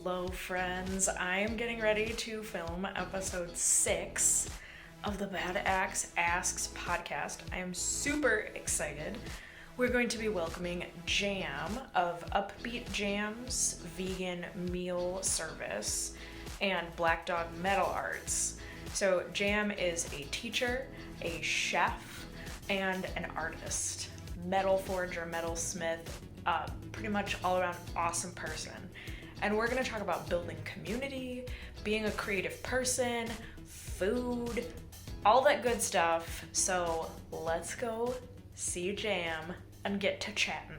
Hello, friends. I'm getting ready to film episode 6 of the Bad Axe Asks podcast. I am super excited. We're going to be welcoming Jam of Upbeat Jam's vegan meal service and Black Dog Metal Arts. So, Jam is a teacher, a chef, and an artist. Metal forger, metal smith, pretty much all around awesome person. And we're gonna talk about building community, being a creative person, food, all that good stuff. So let's go see Jam and get to chatting.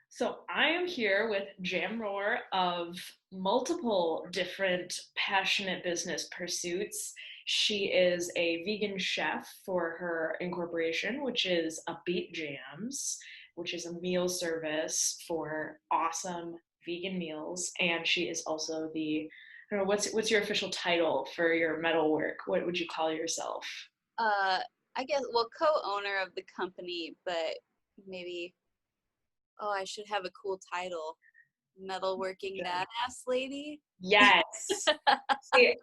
So I am here with Jam Rohr of multiple different passionate business pursuits. She is a vegan chef for her incorporation, which is a Beet Jams, which is a meal service for awesome vegan meals. And she is also I don't know, what's your official title for your metal work? What would you call yourself? Uh, I guess, well, co-owner of the company, but maybe, I should have a cool title. Metalworking Bad Ass lady. Yes. See,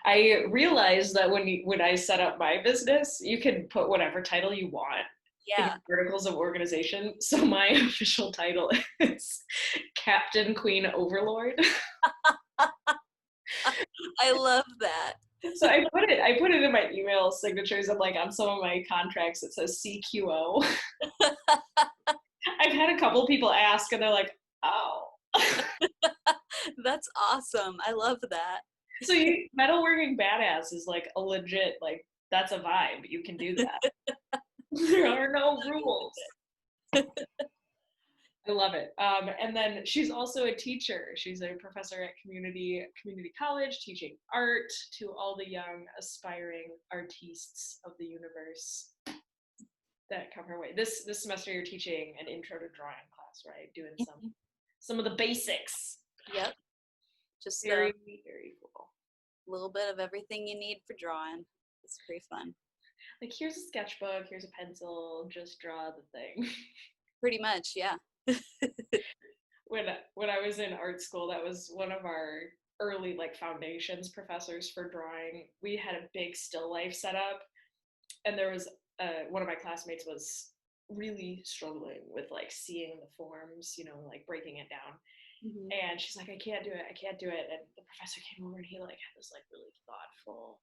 I realized that when I set up my business, you can put whatever title you want in Yeah, articles of organization. So my official title is Captain Queen Overlord. I love that. So I put it in my email signatures and like on some of my contracts it says CQO. I've had a couple people ask and they're like, oh. That's awesome. I love that. So metalworking badass is like a legit, like that's a vibe. You can do that. There are no rules. I love it. And then she's also a teacher. She's a professor at community college, teaching art to all the young aspiring artistes of the universe that come her way. This semester you're teaching an intro to drawing class, right? Doing some of the basics. Yep. Just Very very cool. a little bit of everything you need for drawing. It's pretty fun. Like here's a sketchbook, here's a pencil, just draw the thing. Pretty much, yeah. When I was in art school, that was one of our early like foundations professors for drawing. We had a big still life set up, and there was one of my classmates was really struggling with like seeing the forms, like breaking it down. Mm-hmm. And she's like, I can't do it. And the professor came over and he like had this like really thoughtful,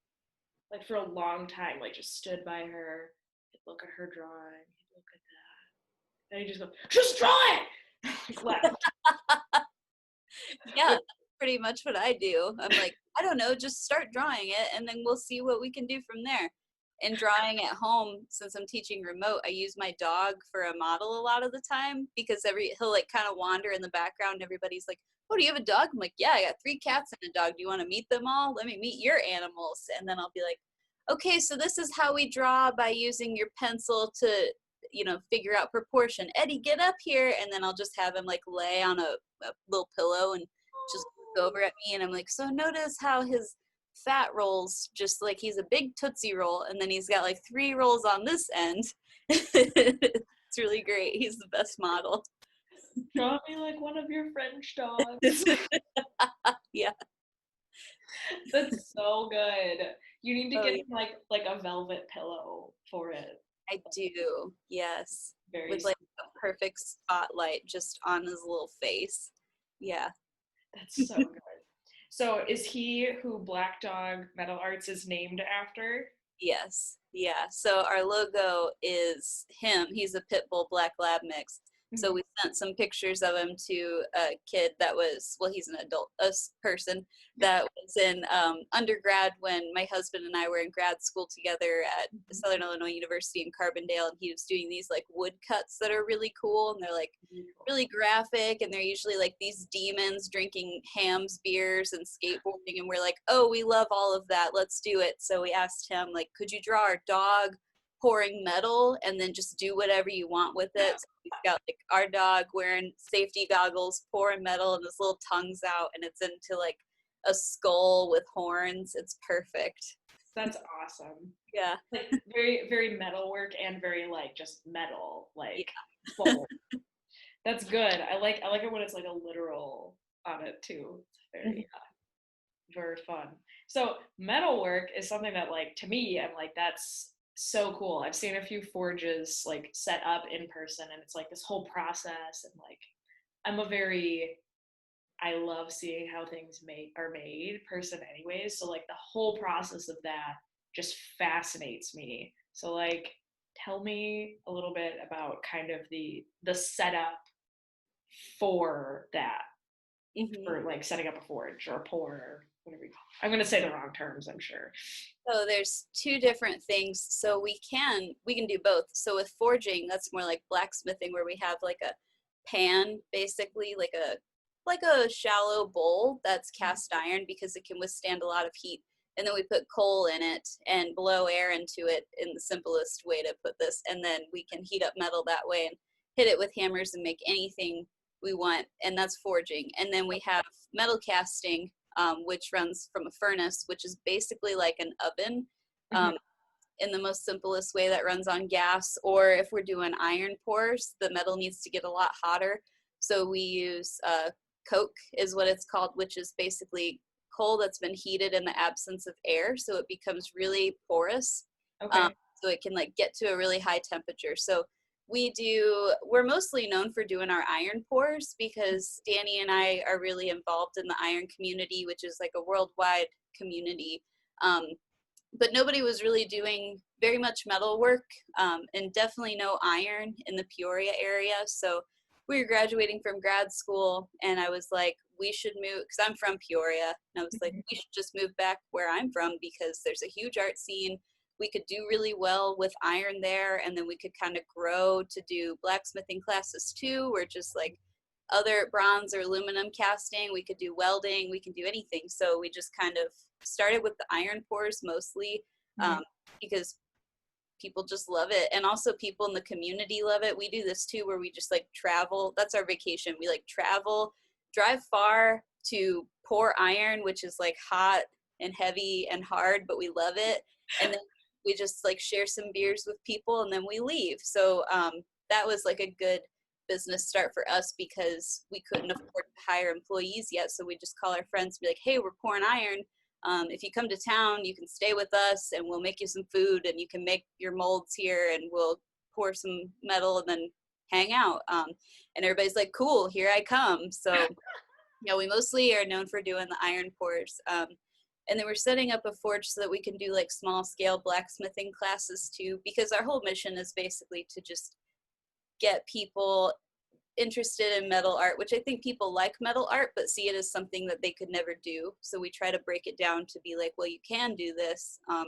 like for a long time, like just stood by her, he'd look at her drawing, he'd look at that. And he'd just go, just draw it! Left. Yeah, that's pretty much what I do. I'm like, I don't know, just start drawing it and then we'll see what we can do from there. And drawing at home, since I'm teaching remote, I use my dog for a model a lot of the time because he'll like kind of wander in the background and everybody's like, oh, do you have a dog? I'm like, yeah, I got 3 cats and a dog. Do you want to meet them all? Let me meet your animals. And then I'll be like, okay, so this is how we draw by using your pencil to, figure out proportion. Eddie, get up here. And then I'll just have him like lay on a little pillow and just look over at me. And I'm like, so notice how his fat rolls just like he's a big Tootsie Roll, and then he's got like 3 rolls on this end. It's really great. He's the best model. Draw me like one of your French dogs. Yeah. That's so good. You need to get Yeah. him like a velvet pillow for it. I do. Yes. Very With like a perfect spotlight just on his little face. Yeah. That's so good. So is he who Black Dog Metal Arts is named after? Yes. Yeah. So our logo is him. He's a pit bull black lab mix. So we sent some pictures of him to a kid that was, well, he's an adult, person that was in undergrad when my husband and I were in grad school together at Southern Illinois University in Carbondale, and he was doing these like wood cuts that are really cool, and they're like really graphic, and they're usually like these demons drinking hams beers and skateboarding, and we're like, oh, we love all of that, let's do it. So we asked him, like, could you draw our dog pouring metal and then just do whatever you want with it? So we've got like our dog wearing safety goggles, pouring metal, and his little tongue's out, and it's into like a skull with horns. It's perfect. That's awesome. Yeah. Like very, very metal work and very like just metal, like bold. That's good. I like it when it's like a literal on it too. It's very very fun. So metalwork is something that, like, to me, I'm like, that's so cool. I've seen a few forges like set up in person, and it's like this whole process, and like I'm a very I love seeing how things are made person anyways. So like the whole process of that just fascinates me. So like tell me a little bit about kind of the setup for that, Hmm. for like setting up a forge or a pour or whatever you call it. I'm gonna say the wrong terms, I'm sure. So there's two different things. So we can do both. So with forging, that's more like blacksmithing, where we have like a pan, basically like a shallow bowl that's cast iron because it can withstand a lot of heat. And then we put coal in it and blow air into it, in the simplest way to put this. And then we can heat up metal that way and hit it with hammers and make anything we want. And that's forging. And then we have metal casting, which runs from a furnace, which is basically like an oven, Mm-hmm. um, in the most simplest way, that runs on gas. Or if we're doing iron pours, the metal needs to get a lot hotter. So we use coke, is what it's called, which is basically coal that's been heated in the absence of air. So it becomes really porous. Um, Okay. so it can like get to a really high temperature. So we're mostly known for doing our iron pours because Danny and I are really involved in the iron community, which is like a worldwide community. Um, but nobody was really doing very much metal work, and definitely no iron in the Peoria area. So we were graduating from grad school, and I was like, we should move, because I'm from Peoria, and I was like, we should just move back where I'm from because there's a huge art scene. We could do really well with iron there, and then we could kind of grow to do blacksmithing classes too, or just like other bronze or aluminum casting. We could do welding, we can do anything. So we just kind of started with the iron pours mostly, Mm-hmm. because people just love it, and also people in the community love it. We do this too, where we just like travel. That's our vacation. We like travel, drive far to pour iron, which is like hot and heavy and hard, but we love it. And then we just like share some beers with people, and then we leave. So that was like a good business start for us because we couldn't afford to hire employees yet. So we just call our friends and be like, hey, we're pouring iron. If you come to town, you can stay with us and we'll make you some food, and you can make your molds here, and we'll pour some metal and then hang out. And everybody's like, cool, here I come. So, yeah, we mostly are known for doing the iron pours. And then we're setting up a forge so that we can do like small scale blacksmithing classes too, because our whole mission is basically to just get people interested in metal art, which I think people like metal art, but see it as something that they could never do. So we try to break it down to be like, well, you can do this. Yeah.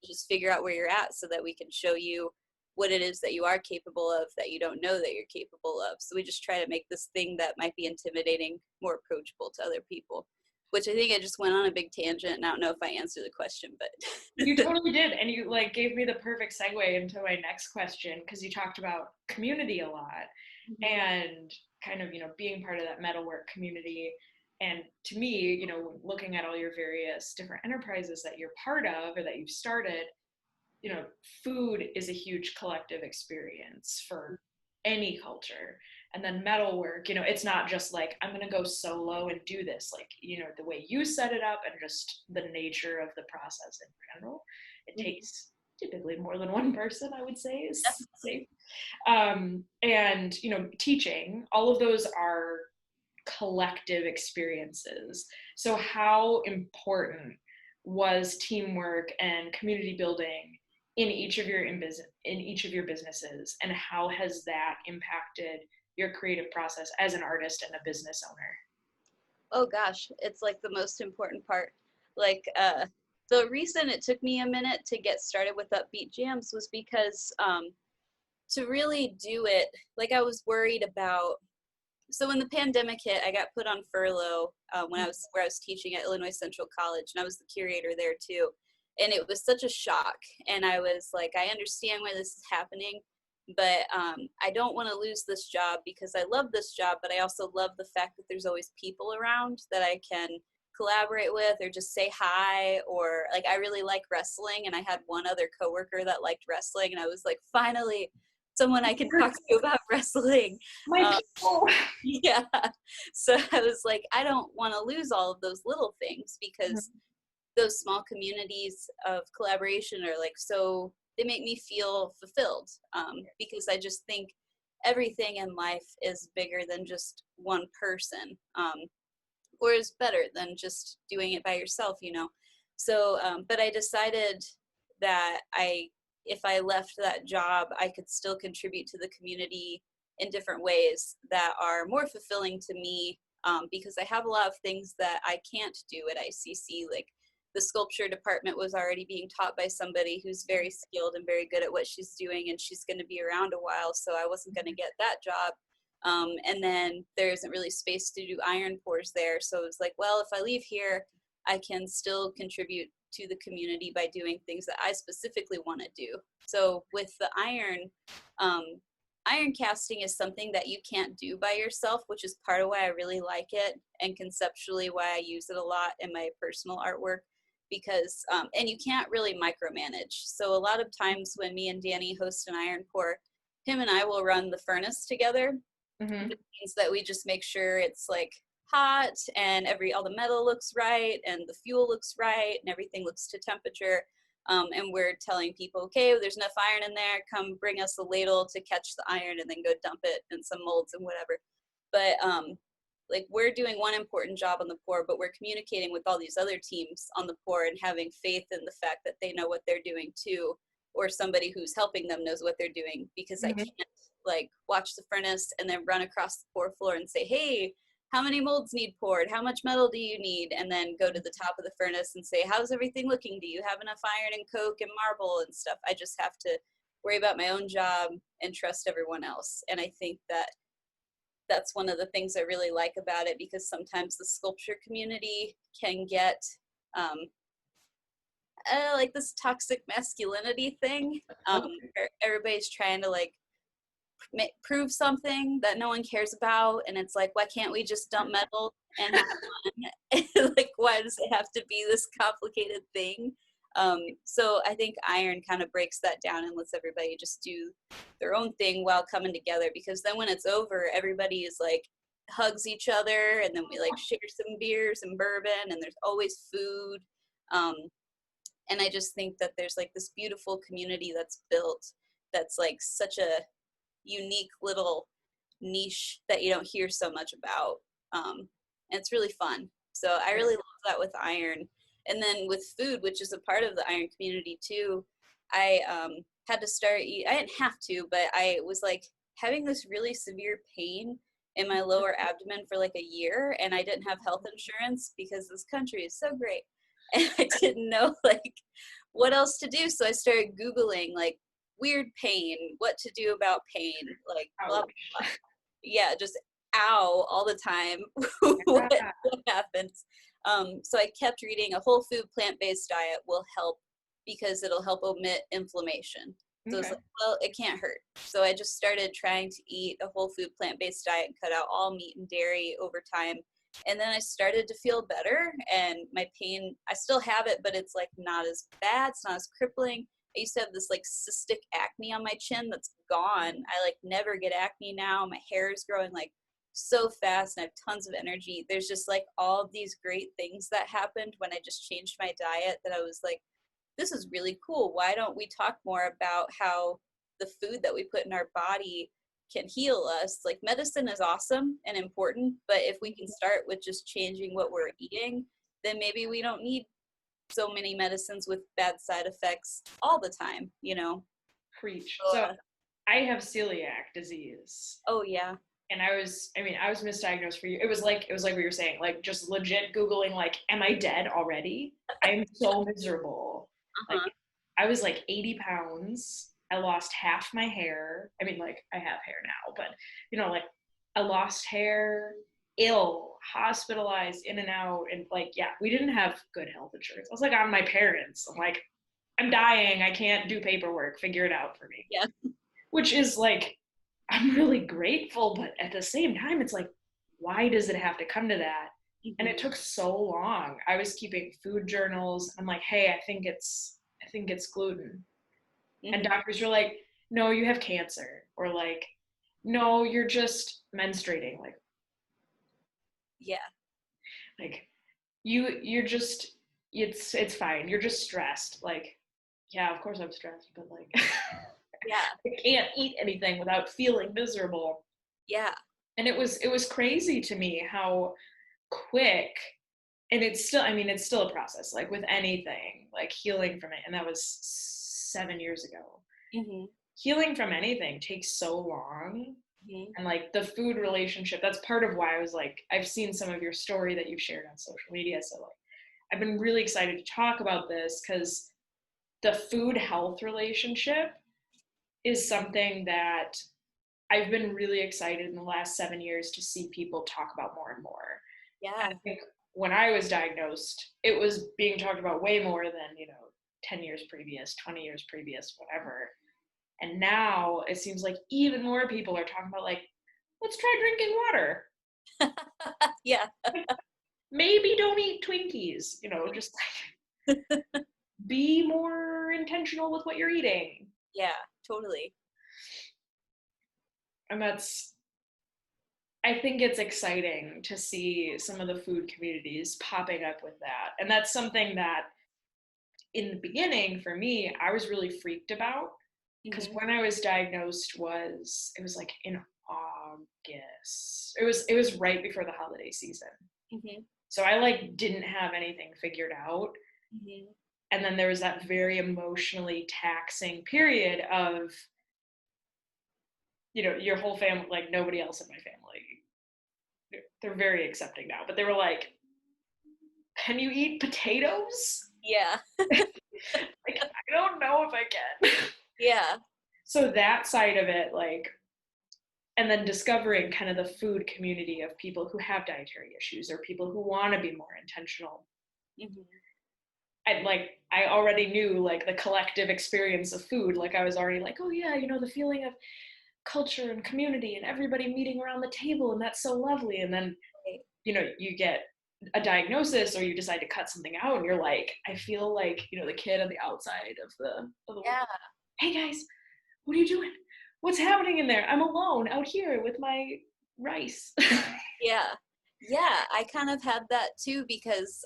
Just figure out where you're at so that we can show you what it is that you are capable of that you don't know that you're capable of. So we just try to make this thing that might be intimidating more approachable to other people, which I think I just went on a big tangent, and I don't know if I answered the question, You but totally did, and you like gave me the perfect segue into my next question because you talked about community a lot and kind of, being part of that metalwork community. And to me, looking at all your various different enterprises that you're part of or that you've started, you know, food is a huge collective experience for any culture. And then metalwork, it's not just like, I'm going to go solo and do this. Like, the way you set it up and just the nature of the process in general, it takes typically more than one person, I would say, is safe. And, teaching, all of those are collective experiences. So, how important was teamwork and community building in each of your businesses, and how has that impacted your creative process as an artist and a business owner? oh gosh, it's like the most important part. Like, the reason it took me a minute to get started with Upbeat Jams was because, to really do it, like I was worried about. So when the pandemic hit, I got put on furlough, when I was teaching at Illinois Central College, and I was the curator there too. And it was such a shock. And I was like, I understand why this is happening, but I don't want to lose this job because I love this job, but I also love the fact that there's always people around that I can collaborate with or just say hi. Or like, I really like wrestling, and I had one other coworker that liked wrestling, and I was like, finally someone I can talk to about wrestling. My people. Yeah. So I was like, I don't want to lose all of those little things, because those small communities of collaboration are like, so they make me feel fulfilled, because I just think everything in life is bigger than just one person, or is better than just doing it by yourself, you know. So but I decided that if I left that job, I could still contribute to the community in different ways that are more fulfilling to me, because I have a lot of things that I can't do at ICC. Like, the sculpture department was already being taught by somebody who's very skilled and very good at what she's doing, and she's going to be around a while, so I wasn't going to get that job. And then there isn't really space to do iron pours there, so it was like, well, if I leave here, I can still contribute to the community by doing things that I specifically want to do. So with the um, iron casting is something that you can't do by yourself, which is part of why I really like it, and conceptually why I use it a lot in my personal artwork, because and you can't really micromanage. So a lot of times when me and Danny host an iron pour, him and I will run the furnace together. Mm-hmm. Which means that we just make sure it's like hot, and all the metal looks right, and the fuel looks right, and everything looks to temperature. And we're telling people, okay, there's enough iron in there, come bring us a ladle to catch the iron, and then go dump it in some molds and whatever. But like, we're doing one important job on the pour, but we're communicating with all these other teams on the pour and having faith in the fact that they know what they're doing too, or somebody who's helping them knows what they're doing, because I can't like watch the furnace and then run across the pour floor and say, hey, how many molds need poured? How much metal do you need? And then go to the top of the furnace and say, how's everything looking? Do you have enough iron and coke and marble and stuff? I just have to worry about my own job and trust everyone else. And I think that that's one of the things I really like about it, because sometimes the sculpture community can get like this toxic masculinity thing, where everybody's trying to like prove something that no one cares about, and it's like, why can't we just dump metal and have fun? Like, why does it have to be this complicated thing? So I think iron kind of breaks that down and lets everybody just do their own thing while coming together, because then when it's over, everybody is like hugs each other, and then we like share some beers and bourbon, and there's always food. And I just think that there's like this beautiful community that's built, that's like such a unique little niche that you don't hear so much about. And it's really fun. So I really love that with iron. And then with food, which is a part of the iron community too, I had to start I didn't have to, but I was like having this really severe pain in my lower abdomen for like a year, and I didn't have health insurance because this country is so great. And I didn't know like what else to do. So I started Googling like weird pain, what to do about pain, like blah, blah, blah. Yeah, just ow all the time. what happens? So I kept reading a whole food plant-based diet will help, because it'll help omit inflammation. So I was like, well, it can't hurt. So I just started trying to eat a whole food plant-based diet and cut out all meat and dairy over time. And then I started to feel better, and my pain, I still have it, but it's like not as bad, it's not as crippling. I used to have this like cystic acne on my chin that's gone. I like never get acne now. My hair is growing like so fast, and I have tons of energy. There's just like all of these great things that happened when I just changed my diet, that I was like, this is really cool. Why don't we talk more about how the food that we put in our body can heal us? Like, medicine is awesome and important, but if we can start with just changing what we're eating, then maybe we don't need so many medicines with bad side effects all the time, you know? Preach. So I have celiac disease. Oh yeah. And I was misdiagnosed for you. It was like what you're saying, like just legit Googling, like, am I dead already? I'm so miserable. Like, I was like 80 pounds. I lost half my hair. I mean, like, I have hair now, but you know, like, I lost hair, ill, hospitalized, in and out. And like, yeah, we didn't have good health insurance. I was like on my parents. I'm like, I'm dying. I can't do paperwork. Figure it out for me. Yeah. Which is like, I'm really grateful, but at the same time, it's like, why does it have to come to that? Mm-hmm. And it took so long. I was keeping food journals. I'm like, hey, I think it's gluten. Mm-hmm. And doctors were like, no, you have cancer, or like, no, you're just menstruating, Yeah. like you're just, it's fine, you're just stressed. Like, yeah, of course I'm stressed, but like Yeah. I can't eat anything without feeling miserable. Yeah. And it was crazy to me how quick, and it's still, I mean, it's still a process, like with anything, like healing from it, and that was 7 years ago. Hmm. Healing from anything takes so long. Hmm. And like the food relationship, that's part of why I was like, I've seen some of your story that you've shared on social media, so like I've been really excited to talk about this because the food health relationship is something that I've been really excited in the last 7 years to see people talk about more and more. Yeah. I think when I was diagnosed, it was being talked about way more than, 10 years previous, 20 years previous, whatever. And now it seems like even more people are talking about, like, let's try drinking water. Yeah. Maybe don't eat Twinkies, just like be more intentional with what you're eating. Yeah. Totally. And I think it's exciting to see some of the food communities popping up with that. And that's something that in the beginning for me, I was really freaked about, because Hmm. when I was diagnosed it was like in August. It was right before the holiday season. Hmm. So I like didn't have anything figured out. Hmm. And then there was that very emotionally taxing period of, your whole family, like nobody else in my family, they're very accepting now, but they were like, can you eat potatoes? Yeah. Like, I don't know if I can. Yeah. So that side of it, like, and then discovering kind of the food community of people who have dietary issues or people who want to be more intentional. Hmm. I already knew like the collective experience of food. Like I was already like, oh yeah, the feeling of culture and community and everybody meeting around the table, and that's so lovely. And then, Right. you get a diagnosis or you decide to cut something out, and you're like, I feel like, the kid on the outside of the Yeah. hey guys, what are you doing? What's happening in there? I'm alone out here with my rice. Yeah. Yeah. I kind of had that too because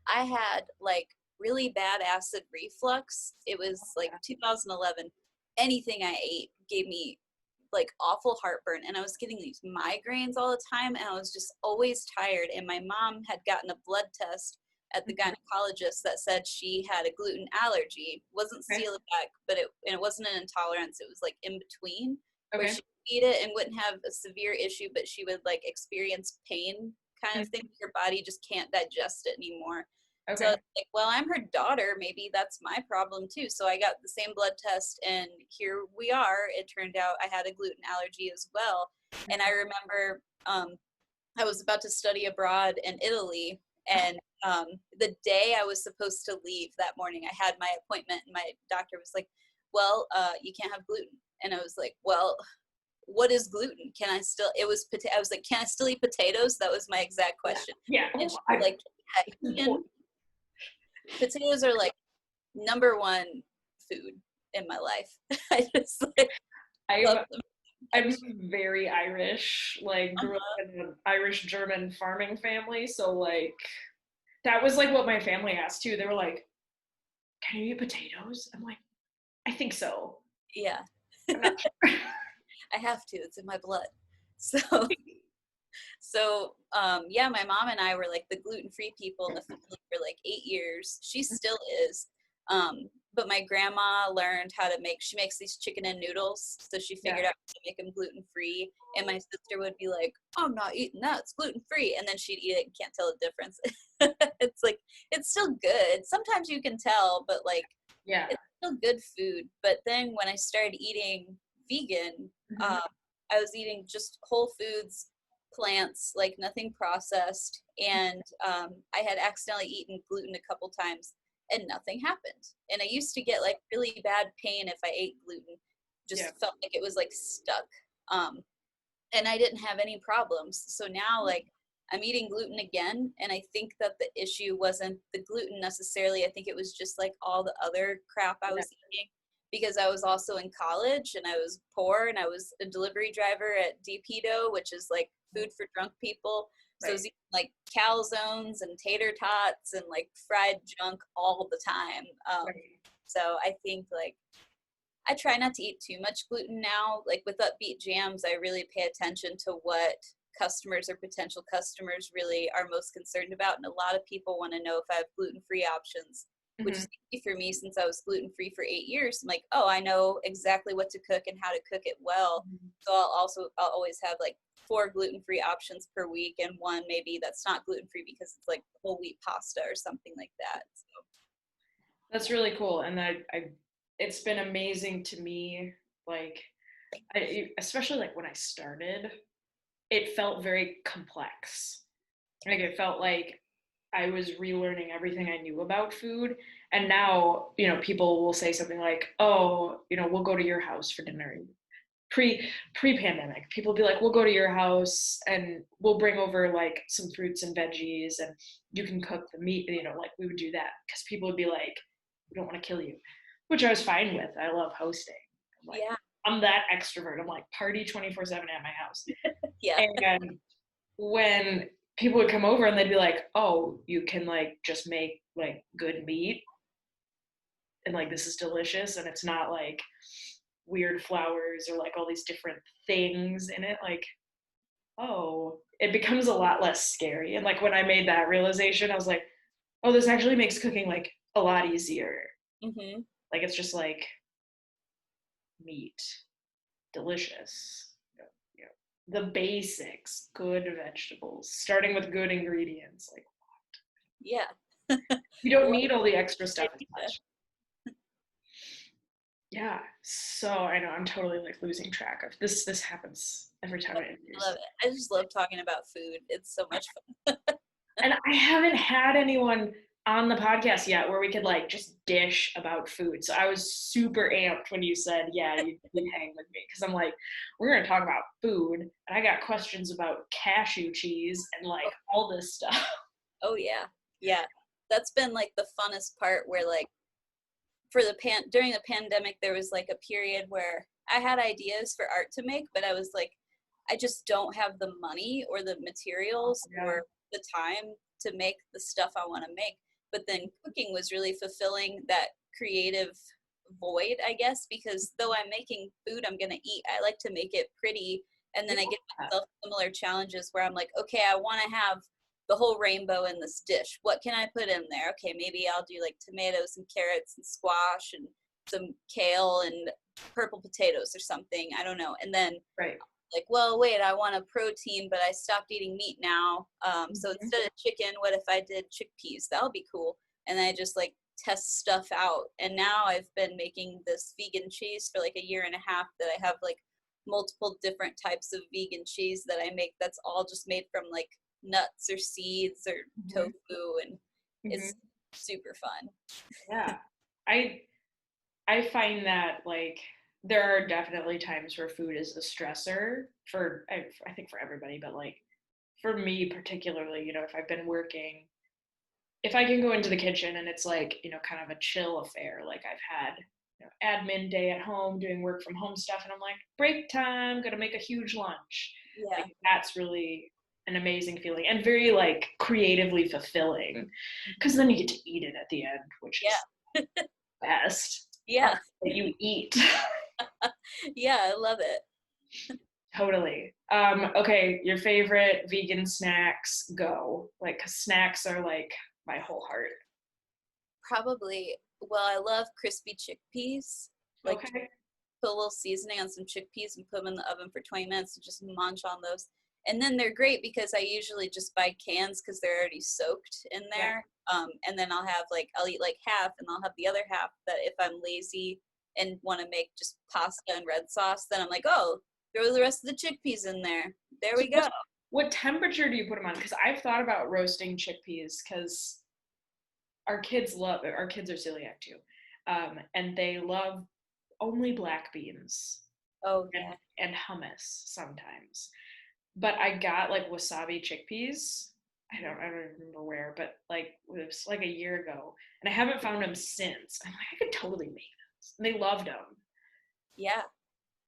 I had like really bad acid reflux. It was like 2011. Anything I ate gave me like awful heartburn, and I was getting these migraines all the time, and I was just always tired. And my mom had gotten a blood test at the gynecologist that said she had a gluten allergy. It wasn't Okay. celiac, but it wasn't an intolerance. It was like in between, where Okay. she could eat it and wouldn't have a severe issue, but she would like experience pain kind of thing. Your body just can't digest it anymore. So I Okay. was like, well, I'm her daughter. Maybe that's my problem too. So I got the same blood test, and here we are. It turned out I had a gluten allergy as well. And I remember I was about to study abroad in Italy, and the day I was supposed to leave that morning, I had my appointment, and my doctor was like, well, you can't have gluten. And I was like, well, what is gluten? Can I still, I was like, can I still eat potatoes? That was my exact question. Yeah. And she was like, yeah, you can. Potatoes are like number one food in my life. I just like love I'm them. I'm very Irish, like grew up Uh-huh. in an Irish German farming family. So like that was like what my family asked too. They were like, can you eat potatoes? I'm like, I think so. Yeah, I'm not sure. I have to. It's in my blood. So, yeah, my mom and I were like the gluten-free people in the family for like 8 years. She still is. But my grandma learned how to make, she makes these chicken and noodles. So she Yeah. figured out how to make them gluten-free. And my sister would be like, oh, I'm not eating that. It's gluten-free. And then she'd eat it and can't tell the difference. It's like, it's still good. Sometimes you can tell, but like, Yeah. it's still good food. But then when I started eating vegan, Mhm. um, I was eating just whole foods, plants, like nothing processed. And I had accidentally eaten gluten a couple times and nothing happened. And I used to get like really bad pain if I ate gluten, Yeah. just felt like it was like stuck. And I didn't have any problems. So now, like, I'm eating gluten again. And I think that the issue wasn't the gluten necessarily. I think it was just like all the other crap I Yeah. was eating. because I was also in college and I was poor and I was a delivery driver at DPDO, which is like food for drunk people. So I Right. was eating like calzones and tater tots and like fried junk all the time. Right. So I think like I try not to eat too much gluten now. Like with Upbeat Jams, I really pay attention to what customers or potential customers really are most concerned about. And a lot of people want to know if I have gluten-free options, which Mm-hmm. is easy for me since I was gluten-free for 8 years. I'm like, oh, I know exactly what to cook and how to cook it well. So I'll always have like 4 gluten-free options per week and one maybe that's not gluten-free because it's like whole wheat pasta or something like that. So, That's really cool, and it's been amazing to me. Like, especially like when I started, it felt very complex. Like it felt like I was relearning everything I knew about food. And now, people will say something like, "Oh, we'll go to your house for dinner." Pre-pandemic, people would be like, "We'll go to your house and we'll bring over like some fruits and veggies, and you can cook the meat." Like we would do that because people would be like, "We don't want to kill you," which I was fine with. I love hosting. I'm like, yeah, I'm that extrovert. I'm like party 24/7 at my house. yeah, And when people would come over and they'd be like, "Oh, you can like just make like good meat and like this is delicious and it's not like weird flowers or like all these different things in it." Like, oh, it becomes a lot less scary. And like when I made that realization, I was like, "Oh, this actually makes cooking like a lot easier." hmm Like it's just like meat, delicious. You know, the basics, good vegetables, starting with good ingredients. Like yeah. you don't What need all the extra an stuff as idea. much. Yeah. So I know I'm totally like losing track of this. This happens every time I I love introduce. it. I just love talking about food. It's so much fun. And I haven't had anyone on the podcast yet where we could like just dish about food. So I was super amped when you said, "Yeah, you'd hang with me," because I'm like, we're gonna talk about food, and I got questions about cashew cheese and like all this stuff. Oh yeah. Yeah. That's been like the funnest part where like during the pandemic there was like a period where I had ideas for art to make, but I was like I just don't have the money or the materials Yeah. or the time to make the stuff I want to make. But then cooking was really fulfilling that creative void, I guess, because though I'm making food I'm going to eat, I like to make it pretty. And then I give Yeah. myself similar challenges where I'm like, okay, I want to have the whole rainbow in this dish. What can I put in there? Okay, maybe I'll do like tomatoes and carrots and squash and some kale and purple potatoes or something. I don't know. And then Right. like, well, wait, I want a protein, but I stopped eating meat now. So Mhm. instead of chicken, what if I did chickpeas? That'll be cool. And I just like test stuff out. And now I've been making this vegan cheese for like a year and a half that I have like multiple different types of vegan cheese that I make that's all just made from like nuts or seeds or Mhm. tofu. And it's Mhm. super fun. Yeah. I I find that like there are definitely times where food is a stressor for I think for everybody, but like for me particularly, if I've been working, if I can go into the kitchen and it's like, kind of a chill affair, like I've had, admin day at home doing work from home stuff, and I'm like, break time, gonna make a huge lunch. Yeah. Like that's really an amazing feeling and very like creatively fulfilling because Mhm. then you get to eat it at the end, which Yeah. is best part Yeah. that you eat. Yeah. I love it. Totally. Okay, your favorite vegan snacks, go. Like 'cause snacks are like my whole heart. Probably, well, I love crispy chickpeas. Like, Okay. put a little seasoning on some chickpeas and put them in the oven for 20 minutes and just munch on those. And then they're great because I usually just buy cans because they're already soaked in Yeah. there. And then I'll eat like half and I'll have the other half that if I'm lazy and want to make just pasta and red sauce, then I'm like, oh, throw the rest of the chickpeas in there. There So we go. what temperature do you put them on? Because I've thought about roasting chickpeas because our kids are celiac too, and they love only black beans Oh, and yeah. hummus sometimes. But I got like wasabi chickpeas. I don't remember where, but like it was like a year ago, and I haven't found them since. I'm like, I could totally make them. They loved them. Yeah.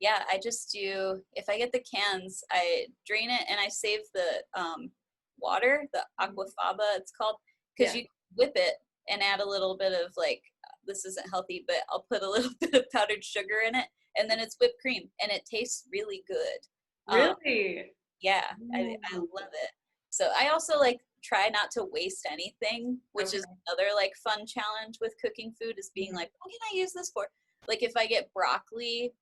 Yeah, I just do, if I get the cans, I drain it and I save the water, the aquafaba it's called, because Yeah. you whip it and add a little bit of like, this isn't healthy, but I'll put a little bit of powdered sugar in it, and then it's whipped cream, and it tastes really good. Um, Really? yeah, I Ooh. love it. So I also like try not to waste anything, which Okay. is another like fun challenge with cooking food, is being Mhm. like, what can I use this for? Like if I get broccoli,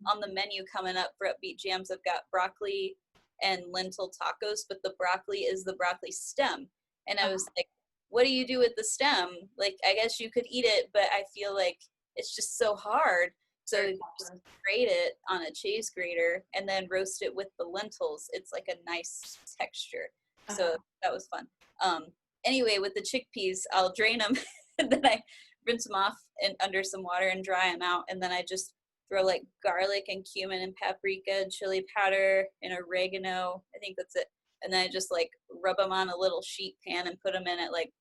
on the menu coming up for Beet Jams, I've got broccoli and lentil tacos, but the broccoli is the broccoli stem. And I was like, what do you do with the stem? Like, I guess you could eat it, but I feel like it's just so hard. So Very you just popular. grate it on a cheese grater and then roast it with the lentils. It's like a nice texture. So that was fun. Um, anyway, with the chickpeas, I'll drain them and then I rinse them off and under some water and dry them out. And then I just throw like garlic and cumin and paprika and chili powder and oregano. I think that's it. And then I just like rub them on a little sheet pan and put them in at like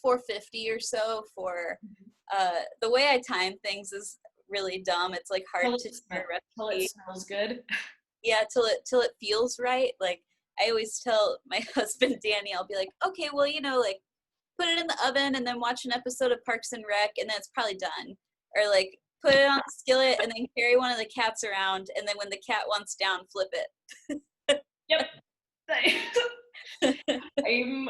450 or so for the way I time things is really dumb. It's like hard to do a Till it recipe. smells good. Yeah, till it feels right. Like I always tell my husband Danny, I'll be like, okay, well, like put it in the oven and then watch an episode of Parks and Rec and then it's probably done. Or like put it on the skillet and then carry one of the cats around and then when the cat wants down, flip it. Yep. I'm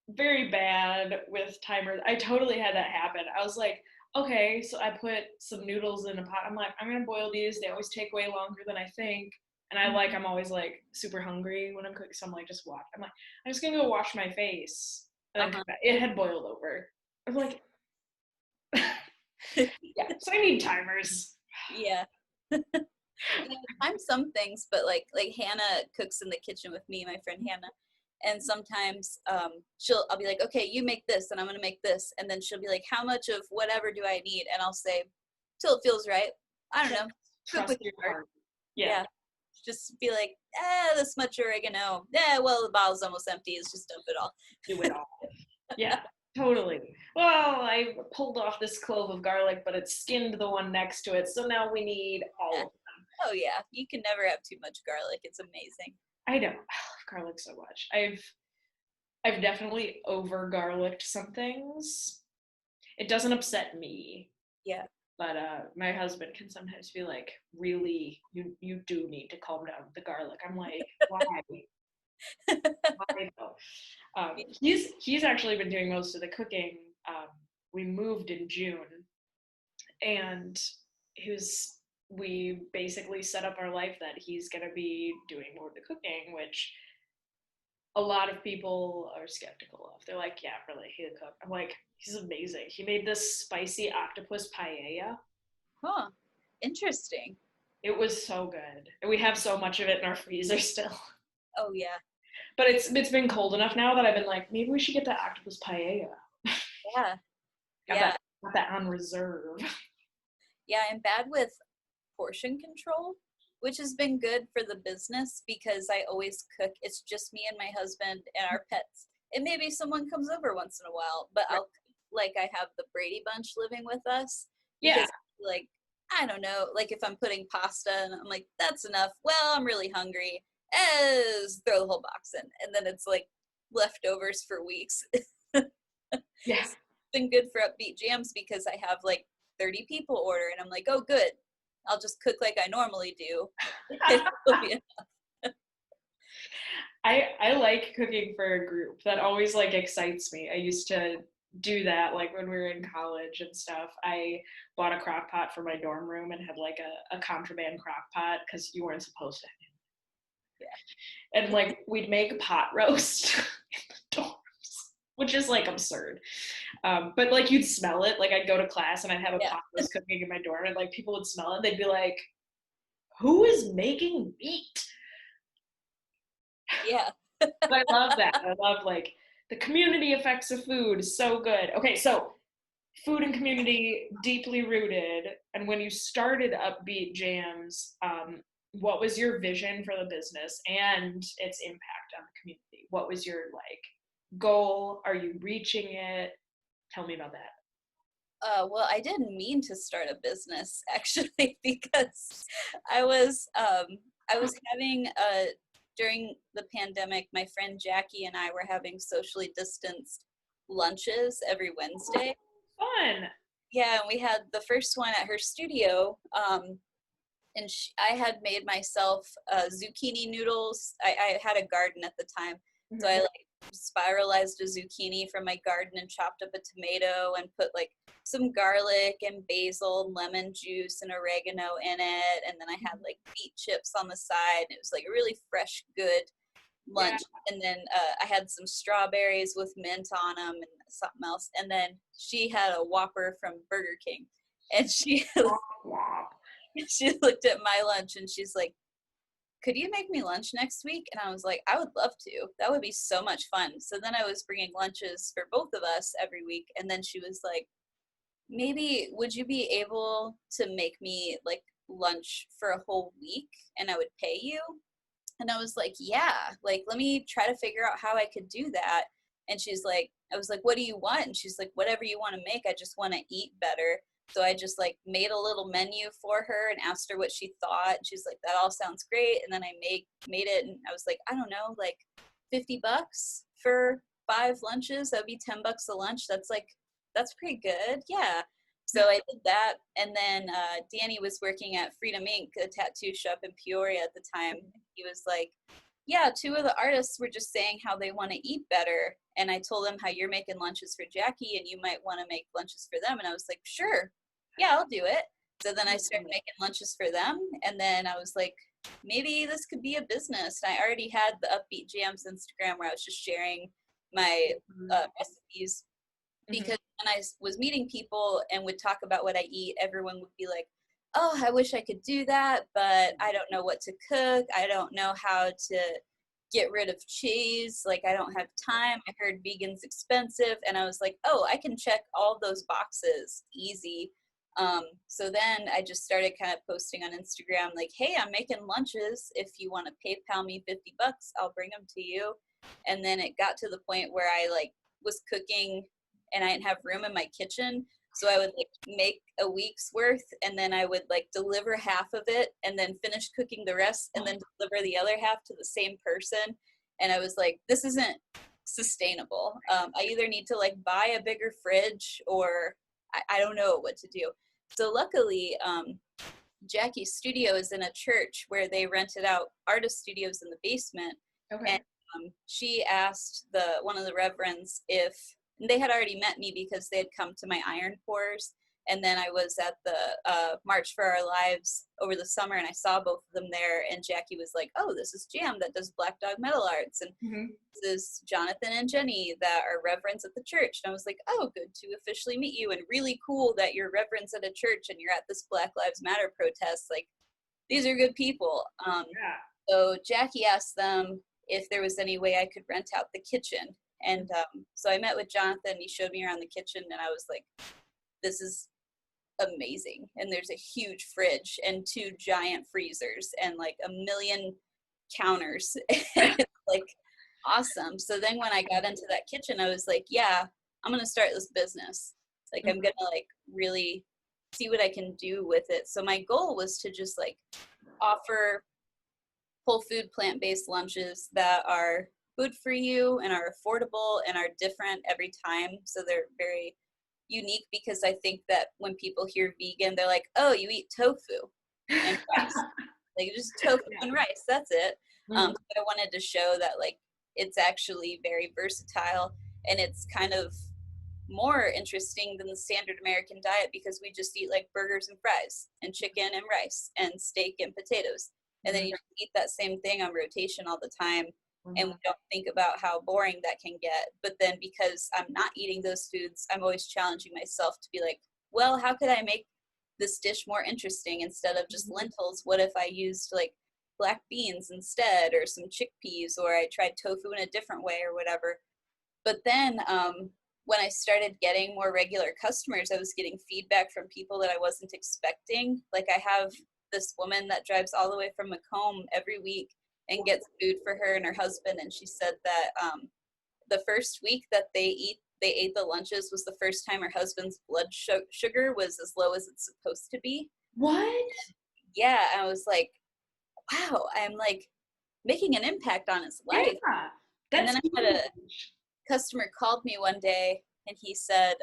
very bad with timers. I totally had that happen. I was like, okay, so I put some noodles in a pot. I'm like, I'm gonna boil these. They always take way longer than I think. And I'm always like super hungry when I'm cooking. So I'm like, just watch. I'm like, I'm just gonna go wash my face. And then Uh-huh. come back. It had boiled over. I'm like, yeah. So I need timers. Yeah. Yeah, I'm some things, but like Hannah cooks in the kitchen with me, my friend Hannah, and sometimes I'll be like, okay, you make this, and I'm gonna make this, and then she'll be like, how much of whatever do I need? And I'll say, till it feels right. I don't know. Cook Trust with your your heart. heart. Yeah. Yeah. Just be like, this much oregano. Well, the bottle's almost empty. It's just dump it all. Do it all. Yeah, totally. Well, I pulled off this clove of garlic, but it skinned the one next to it, so now we need all of them. Oh yeah, you can never have too much garlic. It's amazing. I know. I love garlic so much. I've definitely over garlicked some things. It doesn't upset me, Yeah. but my husband can sometimes be like, really, you do need to calm down with the garlic. I'm like, why? Why though? He's actually been doing most of the cooking. We moved in June, and we basically set up our life that he's gonna be doing more of the cooking, which a lot of people are skeptical of. They're like, yeah, really, he'll cook. I'm like, he's amazing. He made this spicy octopus paella. Huh. Interesting. It was so good. And we have so much of it in our freezer still. Oh yeah. But it's been cold enough now that I've been like, maybe we should get that octopus paella. Yeah. got Yeah. that got that on reserve. Yeah, I'm bad with portion control, which has been good for the business because I always cook. It's just me and my husband and our pets. And maybe someone comes over once in a while, but Right. like I have the Brady Bunch living with us Yeah. because like I don't know, like if I'm putting pasta and I'm like, that's enough. Well, I'm really hungry. Throw the whole box in. And then it's like leftovers for weeks. Yeah. It's been good for Upbeat Jams because I have like 30 people order and I'm like, oh good, I'll just cook like I normally do. I like cooking for a group. That always like excites me. I used to do that like when we were in college and stuff. I bought a crock pot for my dorm room and had like a contraband crock pot because you weren't supposed to. Yeah. And like we'd make pot roast in the dorms, which is like absurd. But like you'd smell it. Like I'd go to class and I'd have a pot roast cooking in my dorm, and like people would smell it. They'd be like, "Who is making meat?" Yeah. But I love that. I love like the community effects of food is so good. Okay, so food and community deeply rooted. And when you started Upbeat Jams, what was your vision for the business and its impact on the community? What was your like goal? Are you reaching it? Tell me about that. Well, I didn't mean to start a business actually because I was having during the pandemic, my friend Jackie and I were having socially distanced lunches every Wednesday. Fun. Yeah, and we had the first one at her studio. And I had made myself zucchini noodles. I had a garden at the time, so I like spiralized a zucchini from my garden and chopped up a tomato and put like some garlic and basil and lemon juice and oregano in it, and then I had like beet chips on the side. It was like a really fresh, good lunch. Yeah. And then I had some strawberries with mint on them and something else. And then she had a Whopper from Burger King, and she she looked at my lunch and she's like, could you make me lunch next week? And I was like, I would love to. That would be so much fun. So then I was bringing lunches for both of us every week. And then she was like, maybe would you be able to make me like lunch for a whole week and I would pay you? And I was like, yeah, like, let me try to figure out how I could do that. And she's like, I was like, what do you want? And she's like, whatever you want to make. I just want to eat better. So I just like made a little menu for her and asked her what she thought. And she's like, that all sounds great. And then I made it. And I was like, I don't know, like $50 for 5 lunches. That'd be $10 a lunch. That's pretty good. Yeah. So I did that. And then Danny was working at Freedom Ink, a tattoo shop in Peoria at the time. He was like, yeah, 2 of the artists were just saying how they want to eat better. And I told them how you're making lunches for Jackie and you might want to make lunches for them. And I was like, sure. Yeah, I'll do it. So then I started making lunches for them. And then I was like, maybe this could be a business. And I already had the Upbeat Jams Instagram where I was just sharing my recipes. Because when I was meeting people and would talk about what I eat, everyone would be like, oh, I wish I could do that, but I don't know what to cook. I don't know how to get rid of cheese. Like, I don't have time. I heard vegan's expensive. And I was like, oh, I can check all those boxes easy. So then I just started kind of posting on Instagram, like, hey, I'm making lunches. If you want to PayPal me $50, I'll bring them to you. And then it got to the point where I like was cooking and I didn't have room in my kitchen. So I would like make a week's worth and then I would like deliver half of it and then finish cooking the rest and then deliver the other half to the same person. And I was like, this isn't sustainable. I either need to like buy a bigger fridge or I don't know what to do. So luckily, Jackie's studio is in a church where they rented out artist studios in the basement. Okay. And she asked one of the reverends if they had already met me because they had come to my iron pours. And then I was at the March for Our Lives over the summer and I saw both of them there. And Jackie was like, oh, this is Jam that does Black Dog Metal Arts. And this is Jonathan and Jenny that are reverends at the church. And I was like, oh, good to officially meet you. And really cool that you're reverends at a church and you're at this Black Lives Matter protest. Like, these are good people. So Jackie asked them if there was any way I could rent out the kitchen. And so I met with Jonathan. He showed me around the kitchen and I was like, this is amazing. And there's a huge fridge and 2 giant freezers and like a million counters. It's like awesome. So then when I got into that kitchen, I was like, yeah, I'm going to start this business. Like I'm going to like really see what I can do with it. So my goal was to just like offer whole food plant-based lunches that are good for you and are affordable and are different every time. So they're very unique because I think that when people hear vegan, they're like, oh, you eat tofu and rice. Like just tofu and rice, that's it. So I wanted to show that like it's actually very versatile and it's kind of more interesting than the standard American diet because we just eat like burgers and fries and chicken and rice and steak and potatoes. And then you eat that same thing on rotation all the time. And we don't think about how boring that can get. But then because I'm not eating those foods, I'm always challenging myself to be like, well, how could I make this dish more interesting instead of just lentils? What if I used like black beans instead or some chickpeas or I tried tofu in a different way or whatever. But then when I started getting more regular customers, I was getting feedback from people that I wasn't expecting. Like I have this woman that drives all the way from Macomb every week and gets food for her and her husband. And she said that the first week that they eat they ate the lunches was the first time her husband's blood sugar was as low as it's supposed to be. What? Yeah, I was like, wow, I'm like making an impact on his life. Yeah, And that's then I had a customer called me one day and he said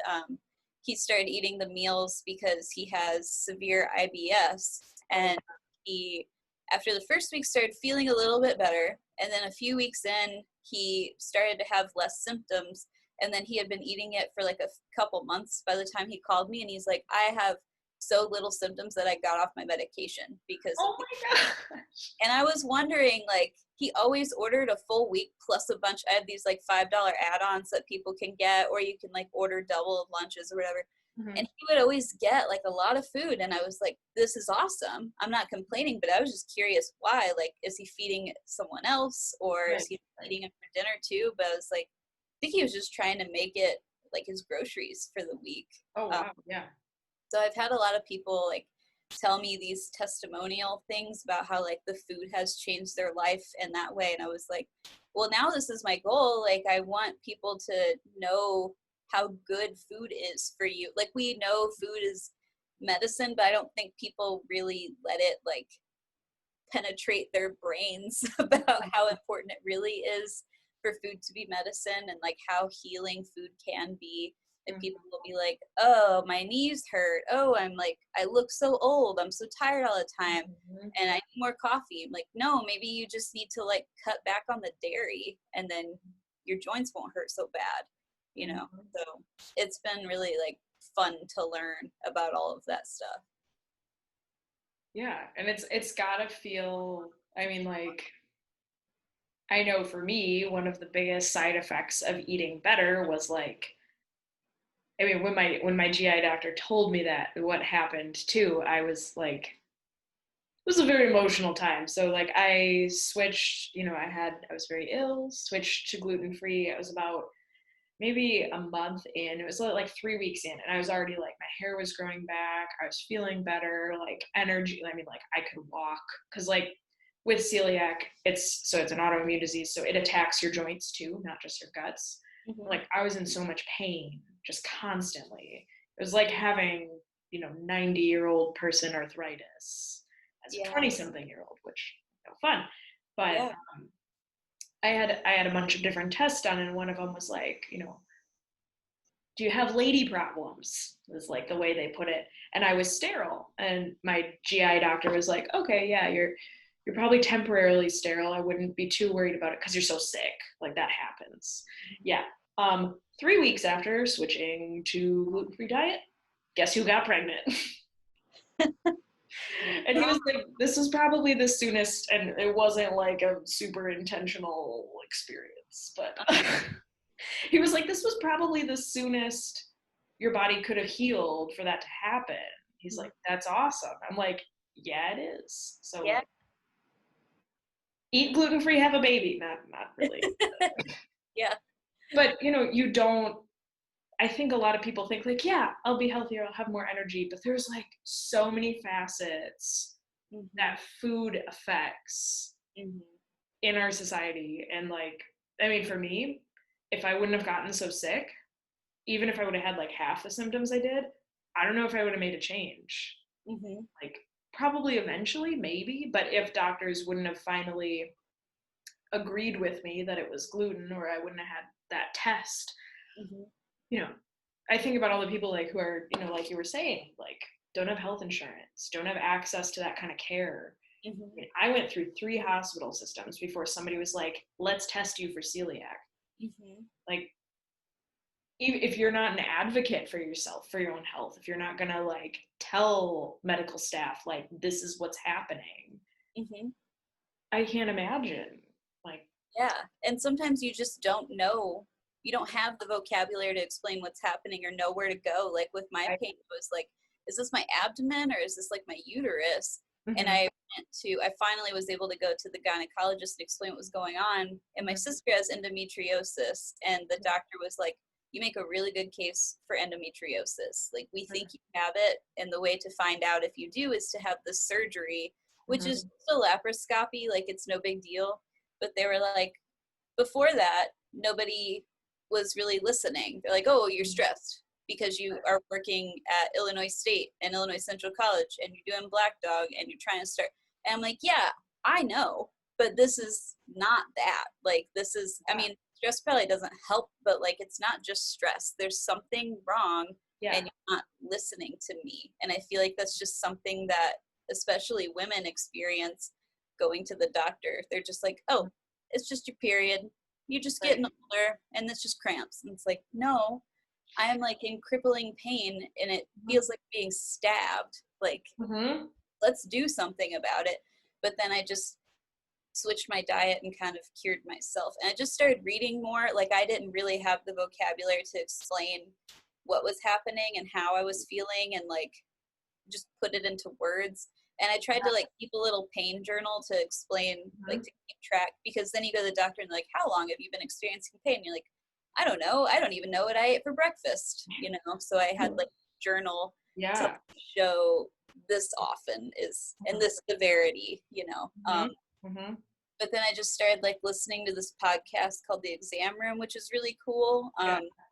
he started eating the meals because he has severe IBS, and he, after the first week, started feeling a little bit better, and then a few weeks in he started to have less symptoms, and then he had been eating it for like a couple months by the time he called me, and he's like, I have so little symptoms that I got off my medication because oh of the my gosh. and I was wondering, like, he always ordered a full week plus a bunch. I have these like $5 add-ons that people can get, or you can like order double lunches or whatever. Mm-hmm. And he would always get like a lot of food. And I was like, this is awesome. I'm not complaining, but I was just curious why. Like, is he feeding someone else, or is he eating it for dinner too? But I was like, I think he was just trying to make it like his groceries for the week. Oh, wow. Yeah. So I've had a lot of people like tell me these testimonial things about how like the food has changed their life in that way. And I was like, well, now this is my goal. Like, I want people to know how good food is for you. Like, we know food is medicine, but I don't think people really let it like penetrate their brains about how important it really is for food to be medicine, and like how healing food can be. And people will be like, oh, my knees hurt. Oh, I look so old. I'm so tired all the time. And I need more coffee. I'm like, no, maybe you just need to like cut back on the dairy, and then your joints won't hurt so bad, you know? So it's been really like fun to learn about all of that stuff. Yeah. And it's gotta feel, I mean, like, I know for me, one of the biggest side effects of eating better was like, I mean, when my GI doctor told me that what happened too, I was like, it was a very emotional time. So like I switched, I was very ill, switched to gluten free. It was about maybe a month in. It was like 3 weeks in, and I was already like, my hair was growing back. I was feeling better, like energy. I mean, like I could walk, because like with celiac, it's an autoimmune disease, so it attacks your joints too, not just your guts. Like I was in so much pain just constantly. It was like having 90-year-old person arthritis as a 20-something-year-old, which fun. But I had a bunch of different tests done, and one of them was like, do you have lady problems? Was like the way they put it. And I was sterile, and my GI doctor was like, okay, yeah, you're probably temporarily sterile. I wouldn't be too worried about it because you're so sick. Like that happens. Yeah. 3 weeks after switching to gluten-free diet, guess who got pregnant? And he was like, this was probably the soonest, and it wasn't like a super intentional experience, but he was like, this was probably the soonest your body could have healed for that to happen. He's like, that's awesome. I'm like, yeah, it is. So like, eat gluten-free, have a baby. Not really. Yeah. But you don't, I think a lot of people think like, yeah, I'll be healthier, I'll have more energy, but there's like so many facets that food affects in our society. And like, I mean, for me, if I wouldn't have gotten so sick, even if I would have had like half the symptoms I did, I don't know if I would have made a change. Like probably eventually, maybe, but if doctors wouldn't have finally agreed with me that it was gluten, or I wouldn't have had that test, I think about all the people like who are, like you were saying, like don't have health insurance, don't have access to that kind of care. I mean, I went through 3 hospital systems before somebody was like, let's test you for celiac. Like, if you're not an advocate for yourself, for your own health, if you're not gonna like tell medical staff like this is what's happening, I can't imagine. Like, yeah, and sometimes you just don't know. You don't have the vocabulary to explain what's happening or know where to go. Like with my pain, it was like, is this my abdomen or is this like my uterus? And I finally was able to go to the gynecologist and explain what was going on. And my sister has endometriosis, and the doctor was like, you make a really good case for endometriosis. Like, we think you have it, and the way to find out if you do is to have the surgery, which is just a laparoscopy. Like, it's no big deal. But they were like, before that, nobody was really listening. They're like, oh, you're stressed because you are working at Illinois State and Illinois Central College and you're doing Black Dog and you're trying to start. And I'm like, yeah, I know, but this is not that. Like, this is, I mean, stress probably doesn't help, but like, it's not just stress. There's something wrong and you're not listening to me. And I feel like that's just something that especially women experience going to the doctor. They're just like, oh, it's just your period. You're just getting older and it's just cramps. And it's like, no, I am like in crippling pain and it feels like being stabbed. Like, let's do something about it. But then I just switched my diet and kind of cured myself. And I just started reading more. Like, I didn't really have the vocabulary to explain what was happening and how I was feeling and like just put it into words. And I tried to like keep a little pain journal to explain, like to keep track, because then you go to the doctor and like, how long have you been experiencing pain? And you're like, I don't know. I don't even know what I ate for breakfast, you know? So I had like a journal to show this often is, and this severity, you know? But then I just started like listening to this podcast called The Exam Room, which is really cool.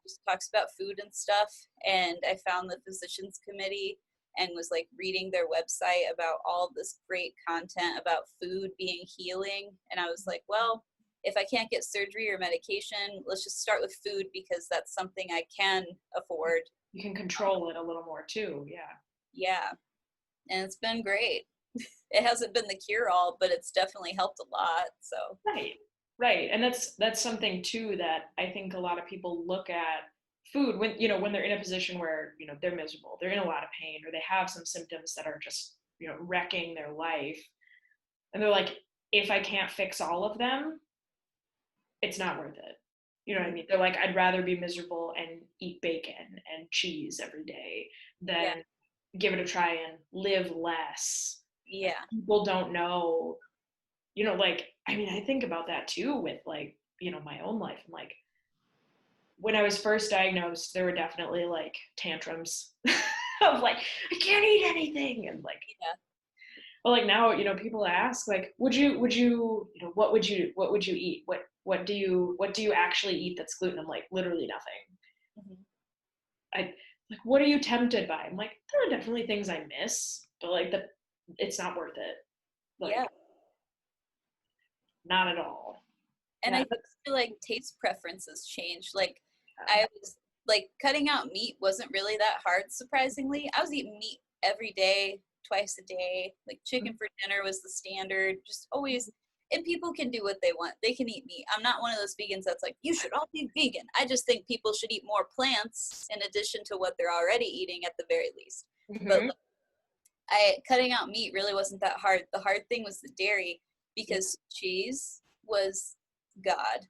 Just talks about food and stuff. And I found the Physicians Committee and was like reading their website about all this great content about food being healing. And I was like, well, if I can't get surgery or medication, let's just start with food because that's something I can afford. You can control it a little more too. Yeah. And it's been great. It hasn't been the cure-all, but it's definitely helped a lot. So right. And that's something too that I think a lot of people look at food when, you know, when they're in a position where, you know, they're miserable, they're in a lot of pain, or they have some symptoms that are just, you know, wrecking their life. And they're like, if I can't fix all of them, it's not worth it. You know what I mean? They're like, I'd rather be miserable and eat bacon and cheese every day than give it a try and live less. Yeah. People don't know, you know, like, I mean, I think about that too with like, you know, my own life. I'm like, when I was first diagnosed, there were definitely like tantrums of like, I can't eat anything. And like, well, like now, you know, people ask like, would you, you know, what would you eat? What do you actually eat that's gluten? I'm like, literally nothing. I like, what are you tempted by? I'm like, there are definitely things I miss, but like it's not worth it. Like, not at all. And I feel like taste preferences change. Like I was like cutting out meat wasn't really that hard, surprisingly. I was eating meat every day, twice a day. Like chicken for dinner was the standard, just always. And people can do what they want. They can eat meat. I'm not one of those vegans that's like, you should all be vegan. I just think people should eat more plants in addition to what they're already eating at the very least. But like, cutting out meat really wasn't that hard. The hard thing was the dairy, because cheese was God.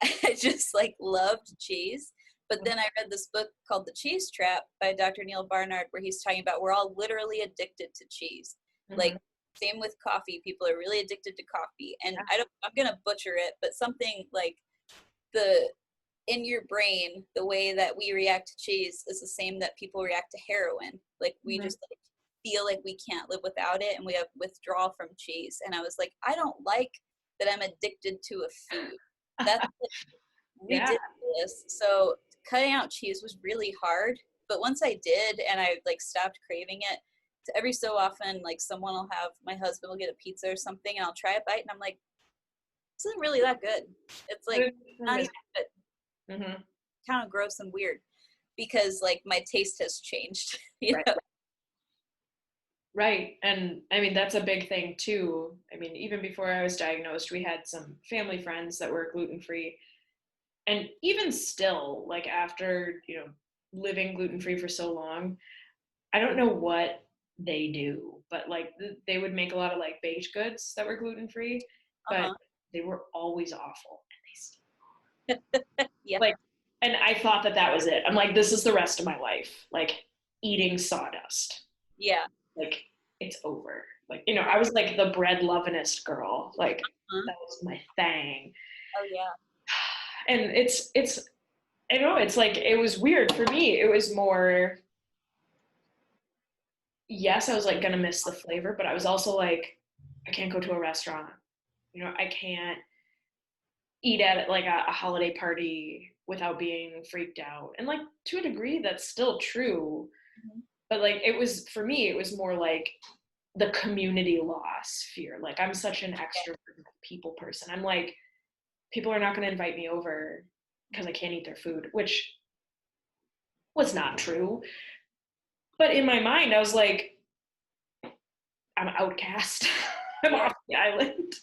I just like loved cheese. But then I read this book called The Cheese Trap by Dr. Neil Barnard, where he's talking about we're all literally addicted to cheese. Like same with coffee. People are really addicted to coffee. And I'm going to butcher it, but something like in your brain, the way that we react to cheese is the same that people react to heroin. Like we just like feel like we can't live without it, and we have withdrawal from cheese. And I was like, I don't like that I'm addicted to a food. That's like, ridiculous. So cutting out cheese was really hard, but once I did and I like stopped craving it, every so often like someone will have, my husband will get a pizza or something and I'll try a bite and I'm like, this isn't really that good. It's like not even good. Kind of gross and weird because like my taste has changed. You know? Right. And I mean, that's a big thing too. I mean, even before I was diagnosed, we had some family friends that were gluten-free. And even still, like after, you know, living gluten-free for so long, I don't know what they do, but like they would make a lot of like baked goods that were gluten-free, but they were always awful. And they still like, and I thought that was it. I'm like, this is the rest of my life, like eating sawdust. Like it's over. Like, you know, I was like the bread lovinist girl. Like that was my thing. And it's I don't know, it's like it was weird for me. It was more, yes, I was like gonna miss the flavor, but I was also like, I can't go to a restaurant. You know, I can't eat at like a holiday party without being freaked out. And like to a degree that's still true. Mhm. But like it was for me, it was more like the community loss fear. Like I'm such an extrovert people person. I'm like, people are not going to invite me over because I can't eat their food, which was not true. But in my mind, I was like, I'm an outcast. I'm Yeah. off the island.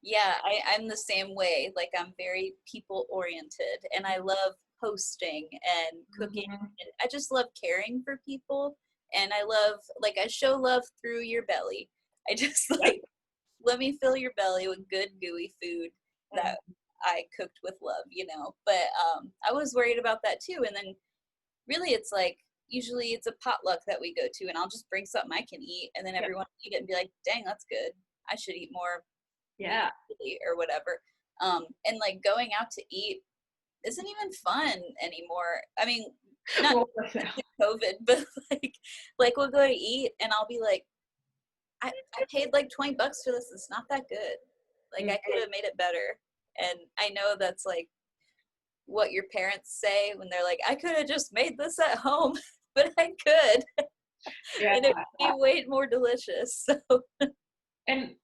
Yeah, I'm the same way. Like I'm very people oriented and I love hosting and cooking Mm-hmm. and I just love caring for people and I love like I show love through your belly. I just Yep. like let me fill your belly with good gooey food that I cooked with love, you know. But I was worried about that too and then really it's like usually it's a potluck that we go to and I'll just bring something I can eat and then Yep. everyone will eat it and be like, "Dang, that's good. I should eat more Yeah. or whatever." And like going out to eat isn't even fun anymore. I mean, not Well, COVID, but like we'll go to eat and I'll be like, I paid like $20 for this. It's not that good. Like I could have made it better. And I know that's like what your parents say when they're like, I could have just made this at home, but I could. yeah. And it would be way more delicious. So And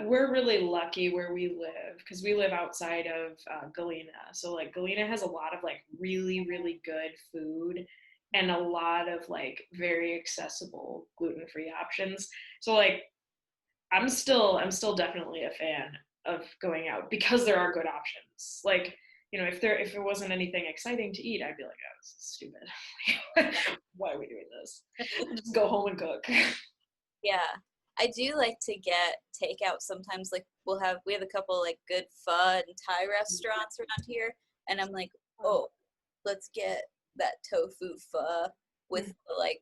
we're really lucky where we live because we live outside of Galena. So like Galena has a lot of like really, really good food and a lot of like very accessible gluten-free options. So like I'm still definitely a fan of going out because there are good options. Like, you know, if there wasn't anything exciting to eat, I'd be like, oh, this is stupid. Why are we doing this? Just go home and cook. yeah, I do like to get takeout sometimes. Like we have a couple like good pho and Thai restaurants around here, and I'm like, oh, let's get that tofu pho with like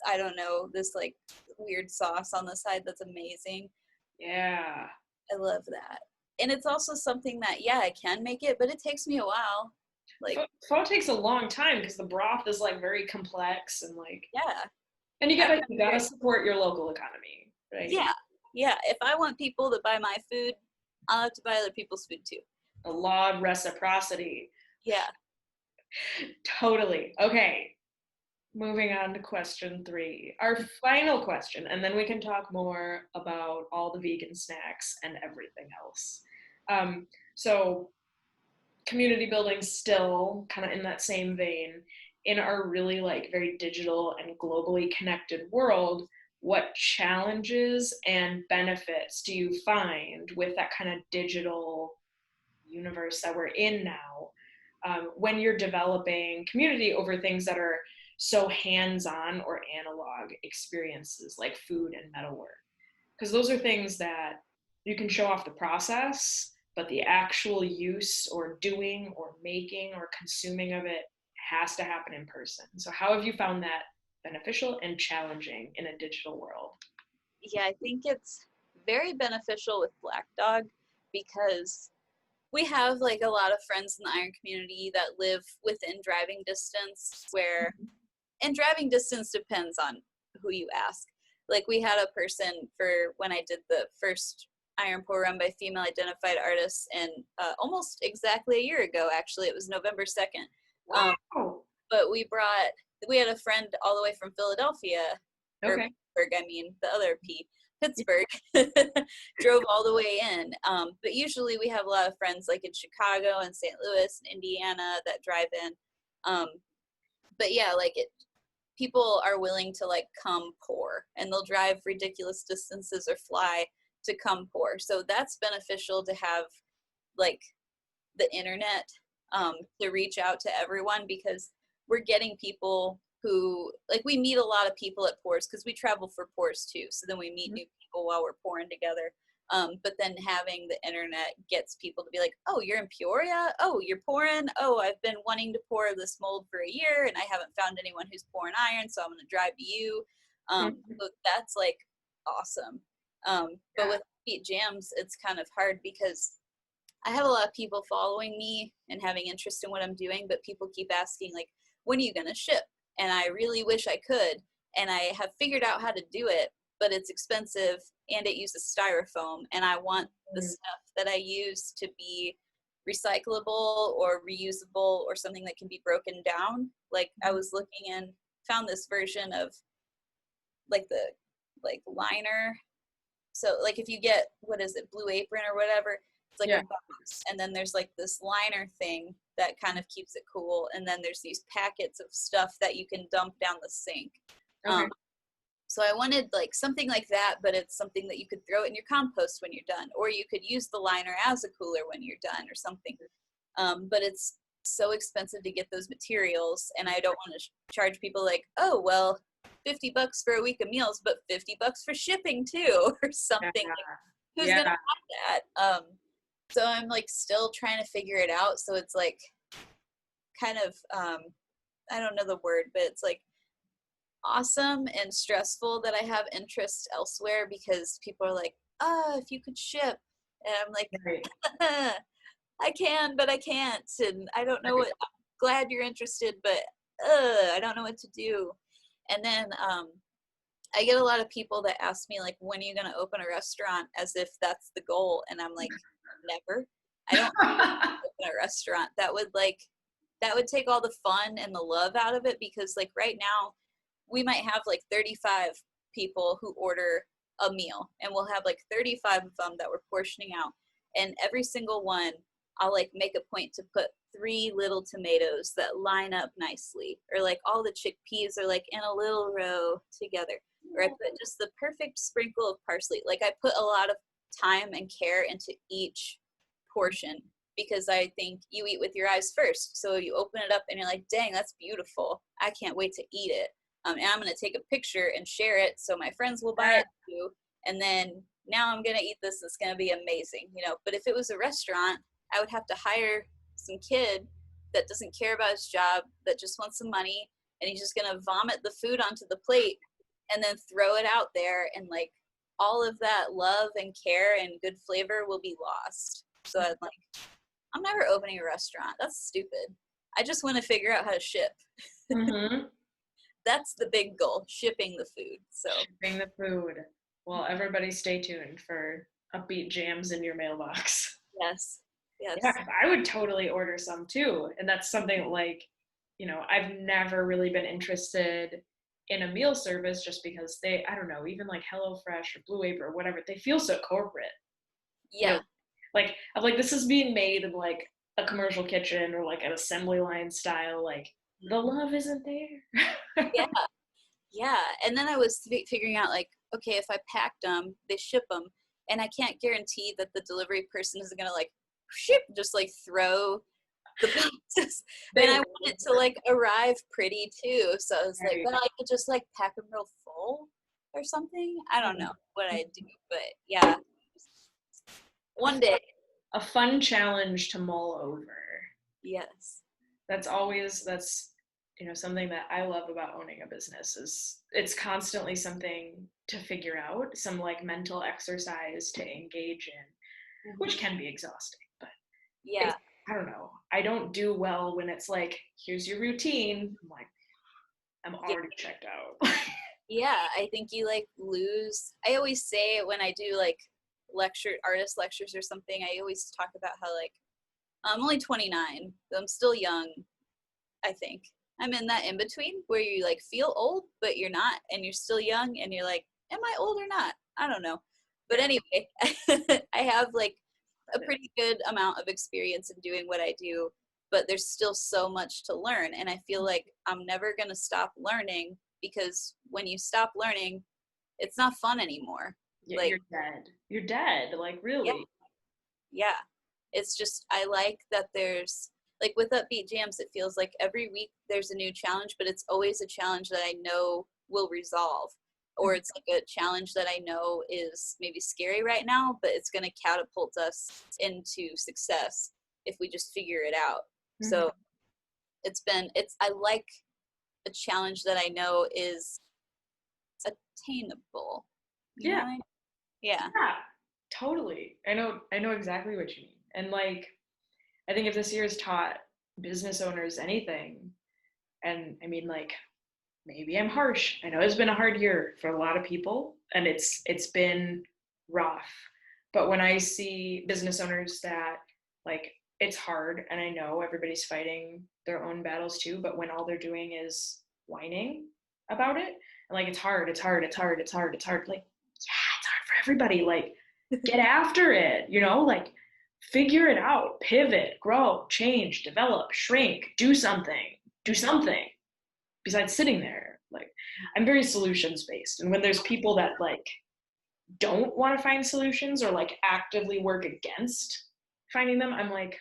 I don't know this like weird sauce on the side that's amazing. Yeah. I love that, and it's also something that yeah I can make it, but it takes me a while. Like Pho takes a long time because the broth is like very complex and like, yeah, and I you remember. gotta support your local economy, right? Yeah, yeah. If I want people to buy my food, I'll have to buy other people's food too. A law of reciprocity. Yeah. Totally. Okay. Moving on to question 3, our final question, and then we can talk more about all the vegan snacks and everything else. So community building still kind of in that same vein in our really like very digital and globally connected world, what challenges and benefits do you find with that kind of digital universe that we're in now, when you're developing community over things that are so hands-on or analog experiences like food and metalwork? Because those are things that you can show off the process, but the actual use or doing or making or consuming of it has to happen in person. So how have you found that beneficial and challenging in a digital world? Yeah, I think it's very beneficial with Black Dog because we have like a lot of friends in the iron community that live within driving distance where and driving distance depends on who you ask. Like we had a person for when I did the first iron pour run by female identified artists and almost exactly a year ago actually it was November 2nd. Wow. But we had a friend all the way from Philadelphia or Okay. Pittsburgh, I mean the other P, Pittsburgh, drove all the way in. But usually we have a lot of friends like in Chicago and St. Louis and Indiana that drive in. But yeah, like people are willing to like come pour and they'll drive ridiculous distances or fly to come pour. So that's beneficial to have like the internet to reach out to everyone because we're getting people who like we meet a lot of people at pours because we travel for pours too. So then we meet new people while we're pouring together. But then having the internet gets people to be like, oh, you're in Peoria? Oh, you're pouring? Oh, I've been wanting to pour this mold for a year and I haven't found anyone who's pouring iron, so I'm going to drive to you. So that's like awesome. But with Beet Jams, it's kind of hard because I have a lot of people following me and having interest in what I'm doing, but people keep asking, like, when are you going to ship? And I really wish I could. And I have figured out how to do it, but it's expensive and it uses styrofoam. And I want the stuff that I use to be recyclable or reusable or something that can be broken down. Like I was looking and found this version of like the like liner. So like if you get, what is it, Blue Apron or whatever, it's like a box, and then there's like this liner thing that kind of keeps it cool, and then there's these packets of stuff that you can dump down the sink. Okay. So I wanted like something like that, but it's something that you could throw in your compost when you're done, or you could use the liner as a cooler when you're done or something. But it's so expensive to get those materials, and I don't want to charge people like, oh, well, $50 for a week of meals, but $50 for shipping too, or something. Yeah. Like, who's gonna have that? So I'm like still trying to figure it out. So it's like kind of I don't know the word, but it's like awesome and stressful that I have interest elsewhere, because people are like, if you could ship, and I'm like, I can, but I can't, and I don't know what. I'm glad you're interested, but I don't know what to do. And then I get a lot of people that ask me like, when are you going to open a restaurant, as if that's the goal, and I'm like, never. I don't open a restaurant. That would take all the fun and the love out of it, because like right now we might have like 35 people who order a meal, and we'll have like 35 of them that we're portioning out, and every single one I'll like make a point to put 3 little tomatoes that line up nicely, or like all the chickpeas are like in a little row together, or I put just the perfect sprinkle of parsley. Like I put a lot of time and care into each portion, because I think you eat with your eyes first. So you open it up and you're like, dang, that's beautiful. I can't wait to eat it. And I'm going to take a picture and share it so my friends will buy it too. And then now I'm going to eat this. It's going to be amazing, you know. But if it was a restaurant, I would have to hire some kid that doesn't care about his job, that just wants some money, and he's just going to vomit the food onto the plate and then throw it out there. And like all of that love and care and good flavor will be lost. So I'm like, I'm never opening a restaurant. That's stupid. I just want to figure out how to ship. Mm-hmm. That's the big goal, shipping the food. So shipping the food. Well, everybody stay tuned for Beet jams in your mailbox. Yes. Yeah, I would totally order some too. And that's something like, you know, I've never really been interested in a meal service, just because they, I don't know, even like HelloFresh or Blue Apron or whatever, they feel so corporate. Yeah. You know, like I'm like, this is being made in like a commercial kitchen or like an assembly line style. Like the love isn't there. Yeah. Yeah. And then I was figuring out like, okay, if I packed them, they ship them, and I can't guarantee that the delivery person is gonna like ship, just like throw the boxes. And I want it to like arrive pretty too. So I was like, well, I could just like pack them real full or something. I don't know what I do, but yeah, one day. A fun challenge to mull over. Yes. That's you know, something that I love about owning a business is it's constantly something to figure out, some like mental exercise to engage in, which can be exhausting, but yeah, I don't know. I don't do well when it's like, here's your routine. I'm like, I'm already checked out. yeah, I think you like lose. I always say when I do like artist lectures or something, I always talk about how like I'm only 29, so I'm still young. I think I'm in that in between where you like feel old, but you're not, and you're still young, and you're like, am I old or not? I don't know. But anyway, I have like a pretty good amount of experience in doing what I do, but there's still so much to learn. And I feel like I'm never going to stop learning, because when you stop learning, it's not fun anymore. Yeah, like, you're dead. You're dead. Like, really? Yeah. It's just, I like that there's, like with Upbeat Jams, it feels like every week there's a new challenge, but it's always a challenge that I know will resolve. Or it's like a challenge that I know is maybe scary right now, but it's going to catapult us into success if we just figure it out. Mm-hmm. So I like a challenge that I know is attainable. You know what I mean? Yeah. Yeah, totally. I know exactly what you mean. And like, I think if this year has taught business owners anything, and I mean like, maybe I'm harsh. I know it's been a hard year for a lot of people, and it's been rough. But when I see business owners that like it's hard, and I know everybody's fighting their own battles too, but when all they're doing is whining about it, and like, it's hard, it's hard, it's hard, it's hard, it's hard, like, yeah, it's hard for everybody. Like, get after it, you know, like, figure it out, pivot, grow, change, develop, shrink, do something besides sitting there. Like, I'm very solutions based, and when there's people that like don't want to find solutions or like actively work against finding them, I'm like,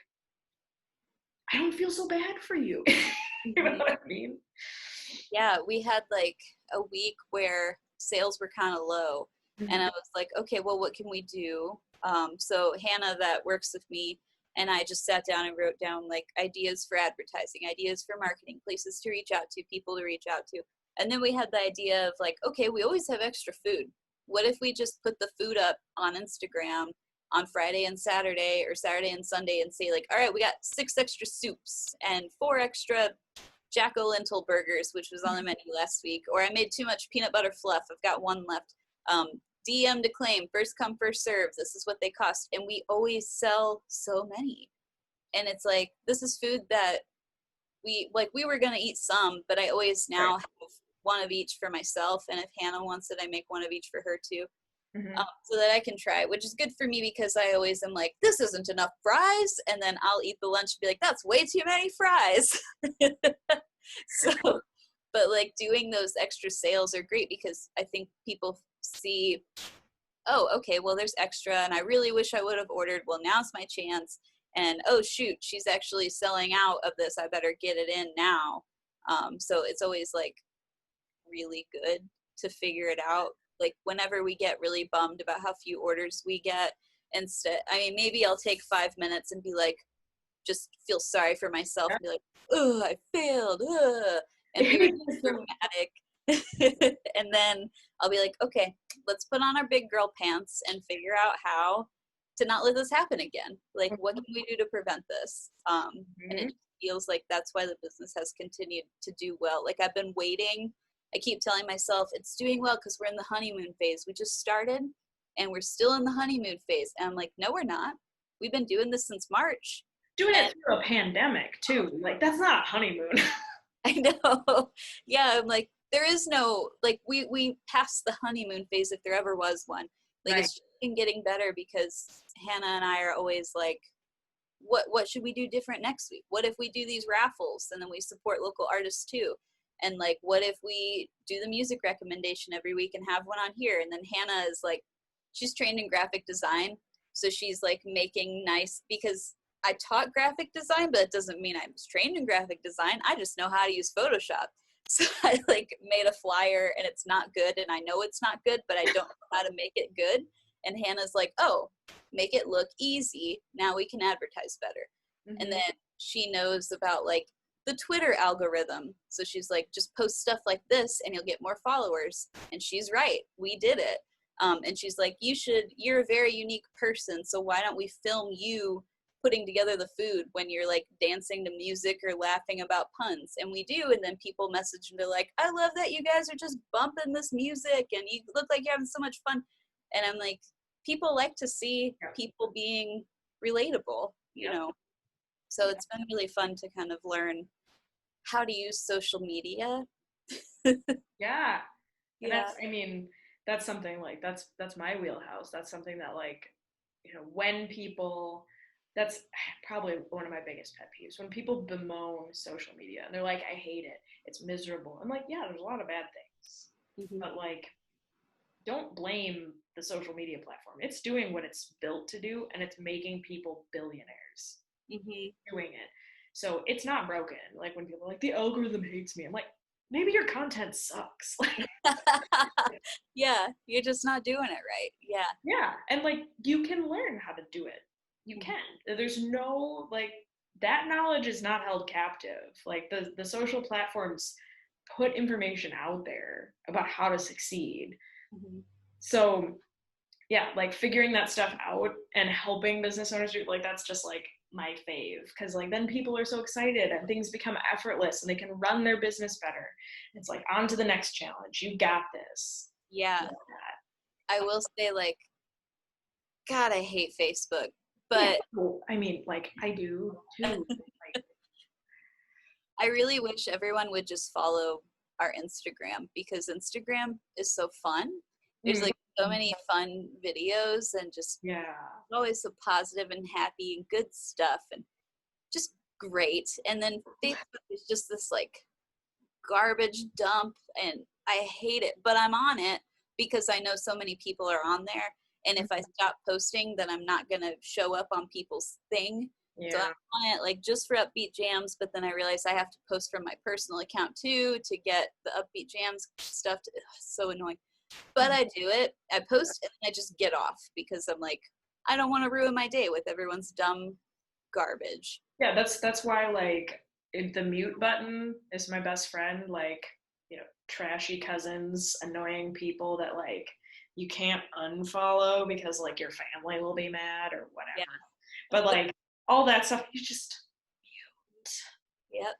I don't feel so bad for you. You know what I mean? Yeah, we had like a week where sales were kind of low, and I was like, okay, well, what can we do? So Hannah, that works with me, and I just sat down and wrote down like ideas for advertising, ideas for marketing, places to reach out to, people to reach out to. And then we had the idea of like, okay, we always have extra food. What if we just put the food up on Instagram on Friday and Saturday, or Saturday and Sunday, and say like, all right, we got 6 extra soups and 4 extra jack-o'-lentil burgers, which was on the menu last week, or I made too much peanut butter fluff, I've got 1 left. DM to claim, first come, first serve, this is what they cost. And we always sell so many. And it's like, this is food that we were going to eat some, but I always now have 1 of each for myself. And if Hannah wants it, I make 1 of each for her too. So that I can try, which is good for me because I always am like, this isn't enough fries. And then I'll eat the lunch and be like, that's way too many fries. So, but like doing those extra sales are great because I think people see, oh, okay, well, there's extra and I really wish I would have ordered. Well, now's my chance. And oh, shoot, she's actually selling out of this. I better get it in now. So it's always like really good to figure it out. Like whenever we get really bummed about how few orders we get, instead, I mean, maybe I'll take 5 minutes and be like, just feel sorry for myself and be like, oh, I failed, and be really dramatic. And then I'll be like, okay, let's put on our big girl pants and figure out how to not let this happen again. Like, what can we do to prevent this? And it feels like that's why the business has continued to do well. Like, I've been waiting. I keep telling myself it's doing well because we're in the honeymoon phase. We just started and we're still in the honeymoon phase. And I'm like, no, we're not. We've been doing this since March. Doing it through a pandemic too. Like, that's not a honeymoon. I know. Yeah, I'm like, there is no, like, we passed the honeymoon phase if there ever was one. Like, it's been getting better because Hannah and I are always like, what should we do different next week? What if we do these raffles and then we support local artists too? And like, what if we do the music recommendation every week and have one on here? And then Hannah is like, she's trained in graphic design. So she's like making nice, because I taught graphic design, but it doesn't mean I was trained in graphic design. I just know how to use Photoshop. So I like made a flyer and it's not good. And I know it's not good, but I don't know how to make it good. And Hannah's like, oh, make it look easy. Now we can advertise better. And then she knows about like the Twitter algorithm. So she's like, just post stuff like this and you'll get more followers. And she's right. We did it. And she's like, you're a very unique person. So why don't we film you putting together the food when you're like dancing to music or laughing about puns? And we do. And then people message and they're like, I love that you guys are just bumping this music and you look like you're having so much fun. And I'm like, people like to see people being relatable, you know? So it's been really fun to kind of learn how to use social media. Yeah. And that's, I mean, that's something like, that's my wheelhouse. That's something that like, you know, when people, that's probably one of my biggest pet peeves, when people bemoan social media and they're like, I hate it, it's miserable. I'm like, yeah, there's a lot of bad things, but like, don't blame the social media platform. It's doing what it's built to do, and it's making people billionaires doing it. So it's not broken. Like when people are like, the algorithm hates me, I'm like, maybe your content sucks. Yeah, you're just not doing it right. Yeah, and like, you can learn how to do it. You can. There's no, like, that knowledge is not held captive. Like, the social platforms put information out there about how to succeed. So yeah, like figuring that stuff out and helping business owners do, like, that's just like my fave, because like then people are so excited and things become effortless and they can run their business better. It's like, on to the next challenge, you got this. Yeah. I will say, like, God, I hate Facebook. Yeah, But well, I mean, like, I do too. Like, I really wish everyone would just follow our Instagram because Instagram is so fun. There's mm, like so many fun videos and just yeah. always so positive and happy and good stuff and just great. And then Facebook is just this like garbage dump and I hate it, but I'm on it because I know so many people are on there. And if I stop posting, then I'm not going to show up on people's thing. So I'm Yeah. on it like just for Upbeat Jams, but then I realize I have to post from my personal account too to get the Upbeat Jams stuff. It's so annoying. But I do it. I post and I just get off because I'm like, I don't want to ruin my day with everyone's dumb garbage. Yeah, that's why like the mute button is my best friend. Like, trashy cousins, annoying people that like you can't unfollow because like your family will be mad or Yeah. whatever. But like all that stuff, you just Yep.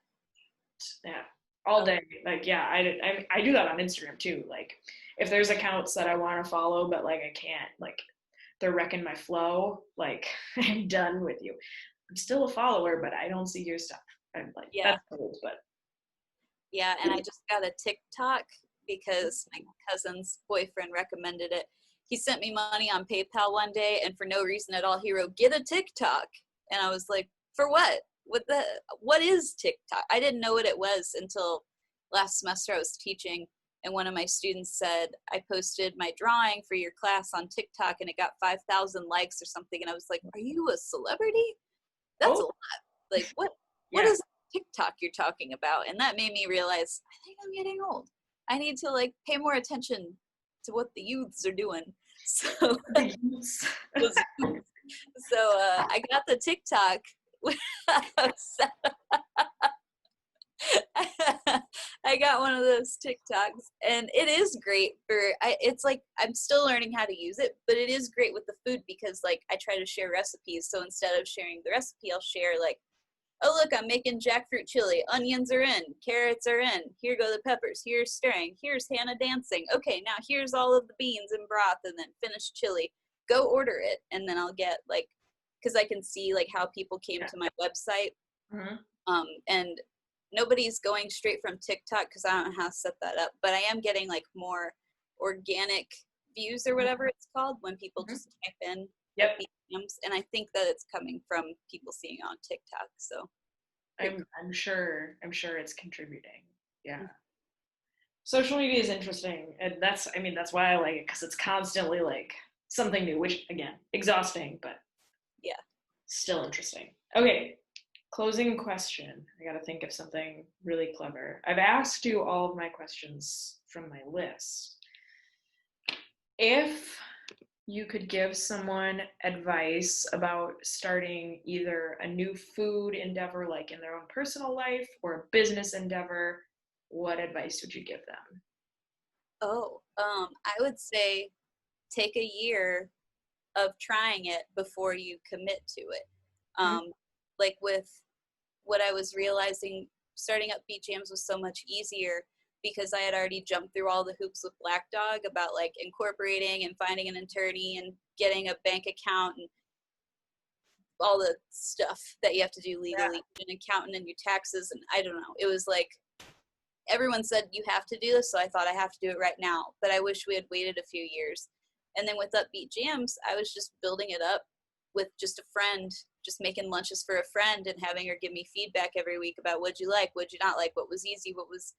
yeah, all Oh, day. Like yeah, I do that on Instagram too. Like if there's accounts that I want to follow, but like I can't, like they're wrecking my flow. Like I'm done with you. I'm still a follower, but I don't see your stuff. I'm like, yeah. that's cool, but Yeah, and I just got a TikTok because my cousin's boyfriend recommended it. He sent me money on PayPal one day, and for no reason at all, he wrote, "Get a TikTok." And I was like, "For what? What is TikTok?" I didn't know what it was until last semester I was teaching, and one of my students said, "I posted my drawing for your class on TikTok, and it got 5,000 likes or something." And I was like, "Are you a celebrity? That's a oh lot. Like, what yeah, is TikTok you're talking about?" And that made me realize I think I'm getting old. I need to like pay more attention to what the youths are doing. So the youths. those youths. So I got the TikTok. I got one of those TikToks, and it is great for. It's like I'm still learning how to use it, but it is great with the food because like I try to share recipes. So instead of sharing the recipe, I'll share like, oh look, I'm making jackfruit chili. Onions are in, carrots are in. Here go the peppers. Here's stirring. Here's Hannah dancing. Okay, now here's all of the beans and broth, and then finished chili. Go order it, and then I'll get like, because I can see like how people came Yeah. to my website, Mm-hmm. and nobody's going straight from TikTok because I don't know how to set that up, but I am getting like more organic views or whatever it's called when people Mm-hmm. just type in Yep. BPMs, and I think that it's coming from people seeing it on TikTok. So pretty I'm sure it's contributing. Yeah. Social media is interesting, and that's why I like it because it's constantly like something new, which again, exhausting, but yeah. still interesting. Okay, closing question. I got to think of something really clever. I've asked you all of my questions from my list. If you could give someone advice about starting either a new food endeavor, like in their own personal life, or a business endeavor, what advice would you give them? Oh, I would say take a year of trying it before you commit to it. Hmm? Like with what I was realizing, starting up Beet Jams was so much easier because I had already jumped through all the hoops with Black Dog about like incorporating and finding an attorney and getting a bank account and all the stuff that you have to do Yeah. legally, an accountant and your taxes. And I don't know, it was like everyone said you have to do this, so I thought I have to do it right now. But I wish we had waited a few years. And then with Upbeat Jams, I was just building it up with just a friend, just making lunches for a friend and having her give me feedback every week about what'd you like, what'd you not like, what was easy, what was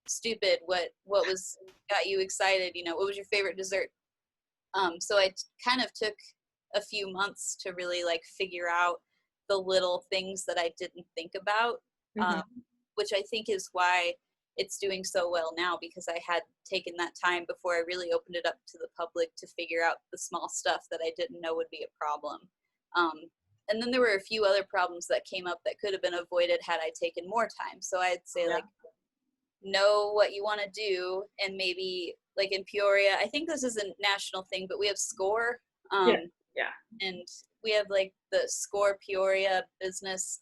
stupid, what was got you excited, what was your favorite dessert. So I kind of took a few months to really like figure out the little things that I didn't think about, um, Mm-hmm. which I think is why it's doing so well now because I had taken that time before I really opened it up to the public to figure out the small stuff that I didn't know would be a problem. Um, and then there were a few other problems that came up that could have been avoided had I taken more time. So I'd say Yeah. like know what you want to do and maybe like in Peoria, I think this is a national thing, but we have SCORE, Yeah. Yeah. and we have like the SCORE Peoria business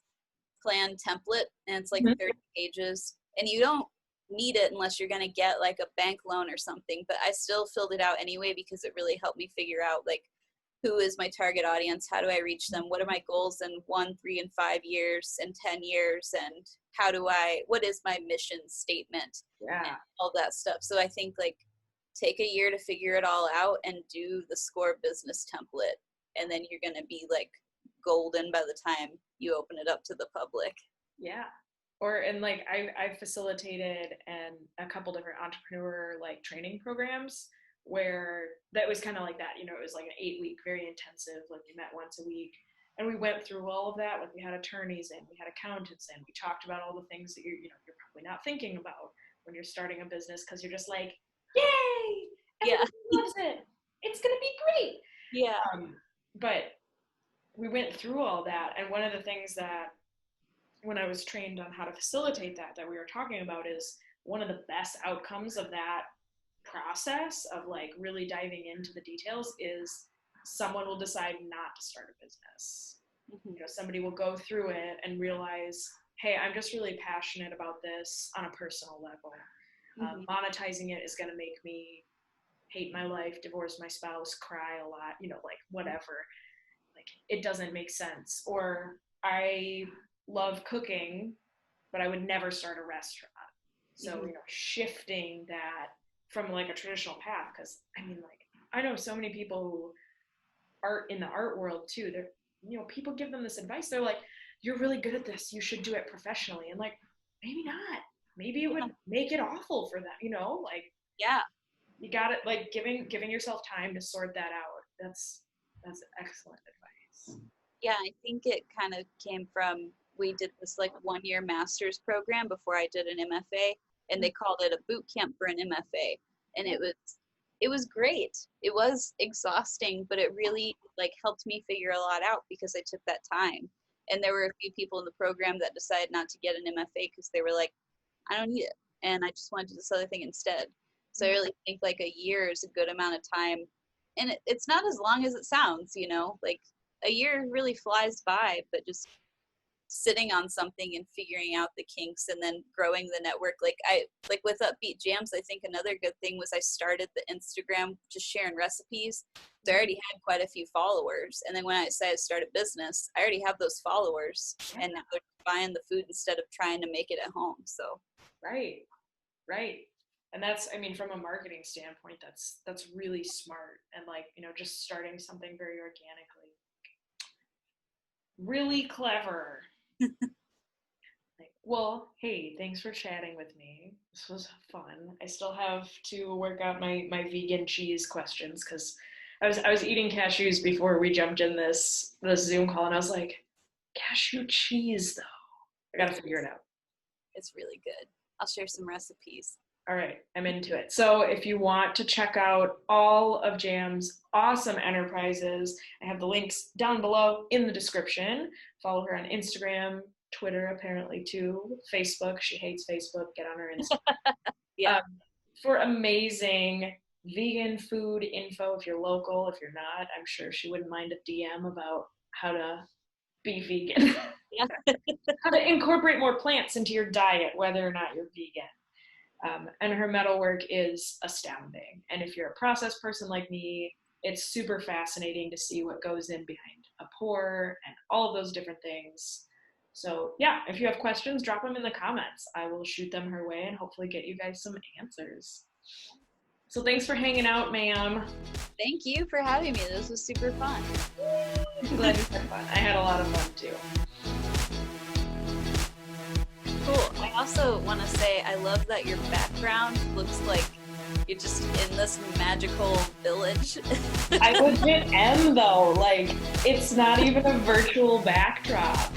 plan template, and it's like Mhm. 30 pages, and you don't need it unless you're going to get like a bank loan or something, but I still filled it out anyway because it really helped me figure out like who is my target audience? How do I reach them? What are my goals in 1, 3, and 5 years and 10 years? And what is my mission statement? Yeah. And all that stuff. So I think like take a year to figure it all out and do the SCORE business template. And then you're going to be like golden by the time you open it up to the public. Yeah. And like I've facilitated a couple different entrepreneur like training programs where that was kind of like that, it was like an 8-week, very intensive, like we met once a week and we went through all of that. Like we had attorneys in, we had accountants in, we talked about all the things that you're probably not thinking about when you're starting a business, because you're just like, yay, everybody loves it, it's gonna be great. Yeah. But we went through all that, and one of the things that when I was trained on how to facilitate that we were talking about is one of the best outcomes of that process of like really diving into the details is someone will decide not to start a business. Somebody will go through it and realize, hey, I'm just really passionate about this on a personal level. Monetizing it is going to make me hate my life, divorce my spouse, cry a lot, like whatever. Like it doesn't make sense. Or I love cooking, but I would never start a restaurant. So, shifting that from like a traditional path, because I mean, like I know so many people who are in the art world too. They're, people give them this advice. They're like, you're really good at this, you should do it professionally. And like, maybe not. Maybe it would make it awful for them, like, yeah, you got it. Like giving yourself time to sort that out. That's excellent advice. Yeah, I think it kind of came from, we did this like 1-year master's program before I did an MFA, and they called it a boot camp for an MFA. And it was great. It was exhausting, but it really like helped me figure a lot out because I took that time. And there were a few people in the program that decided not to get an MFA because they were like, I don't need it, and I just want to do this other thing instead. So I really think like a year is a good amount of time, and it's not as long as it sounds, like a year really flies by, but just sitting on something and figuring out the kinks and then growing the network. Like with Beet Jams, I think another good thing was I started the Instagram just sharing recipes. So I already had quite a few followers. And then when I decided to start a business, I already have those followers, and now they're buying the food instead of trying to make it at home. So right. And that's, I mean, from a marketing standpoint, that's really smart. And like, just starting something very organically, really clever. Like, well, hey, thanks for chatting with me. This was fun. I still have to work out my vegan cheese questions, because I was eating cashews before we jumped in this Zoom call, and I was like, cashew cheese though, I gotta figure it out. It's really good. I'll share some recipes. All right, I'm into it. So if you want to check out all of Jam's awesome enterprises, I have the links down below in the description. Follow her on Instagram, Twitter apparently too, Facebook. She hates Facebook. Get on her Instagram. Yeah. For amazing vegan food info, if you're local. If you're not, I'm sure she wouldn't mind a DM about how to be vegan. Yeah. How to incorporate more plants into your diet, whether or not you're vegan. And her metalwork is astounding. And if you're a process person like me, it's super fascinating to see what goes in behind a pour and all of those different things. So yeah, if you have questions, drop them in the comments. I will shoot them her way and hopefully get you guys some answers. So thanks for hanging out, ma'am. Thank you for having me. This was super fun. I'm glad you had fun. I had a lot of fun too. Cool. I also want to say I love that your background looks like you're just in this magical village. I legit am though. Like, it's not even a virtual backdrop.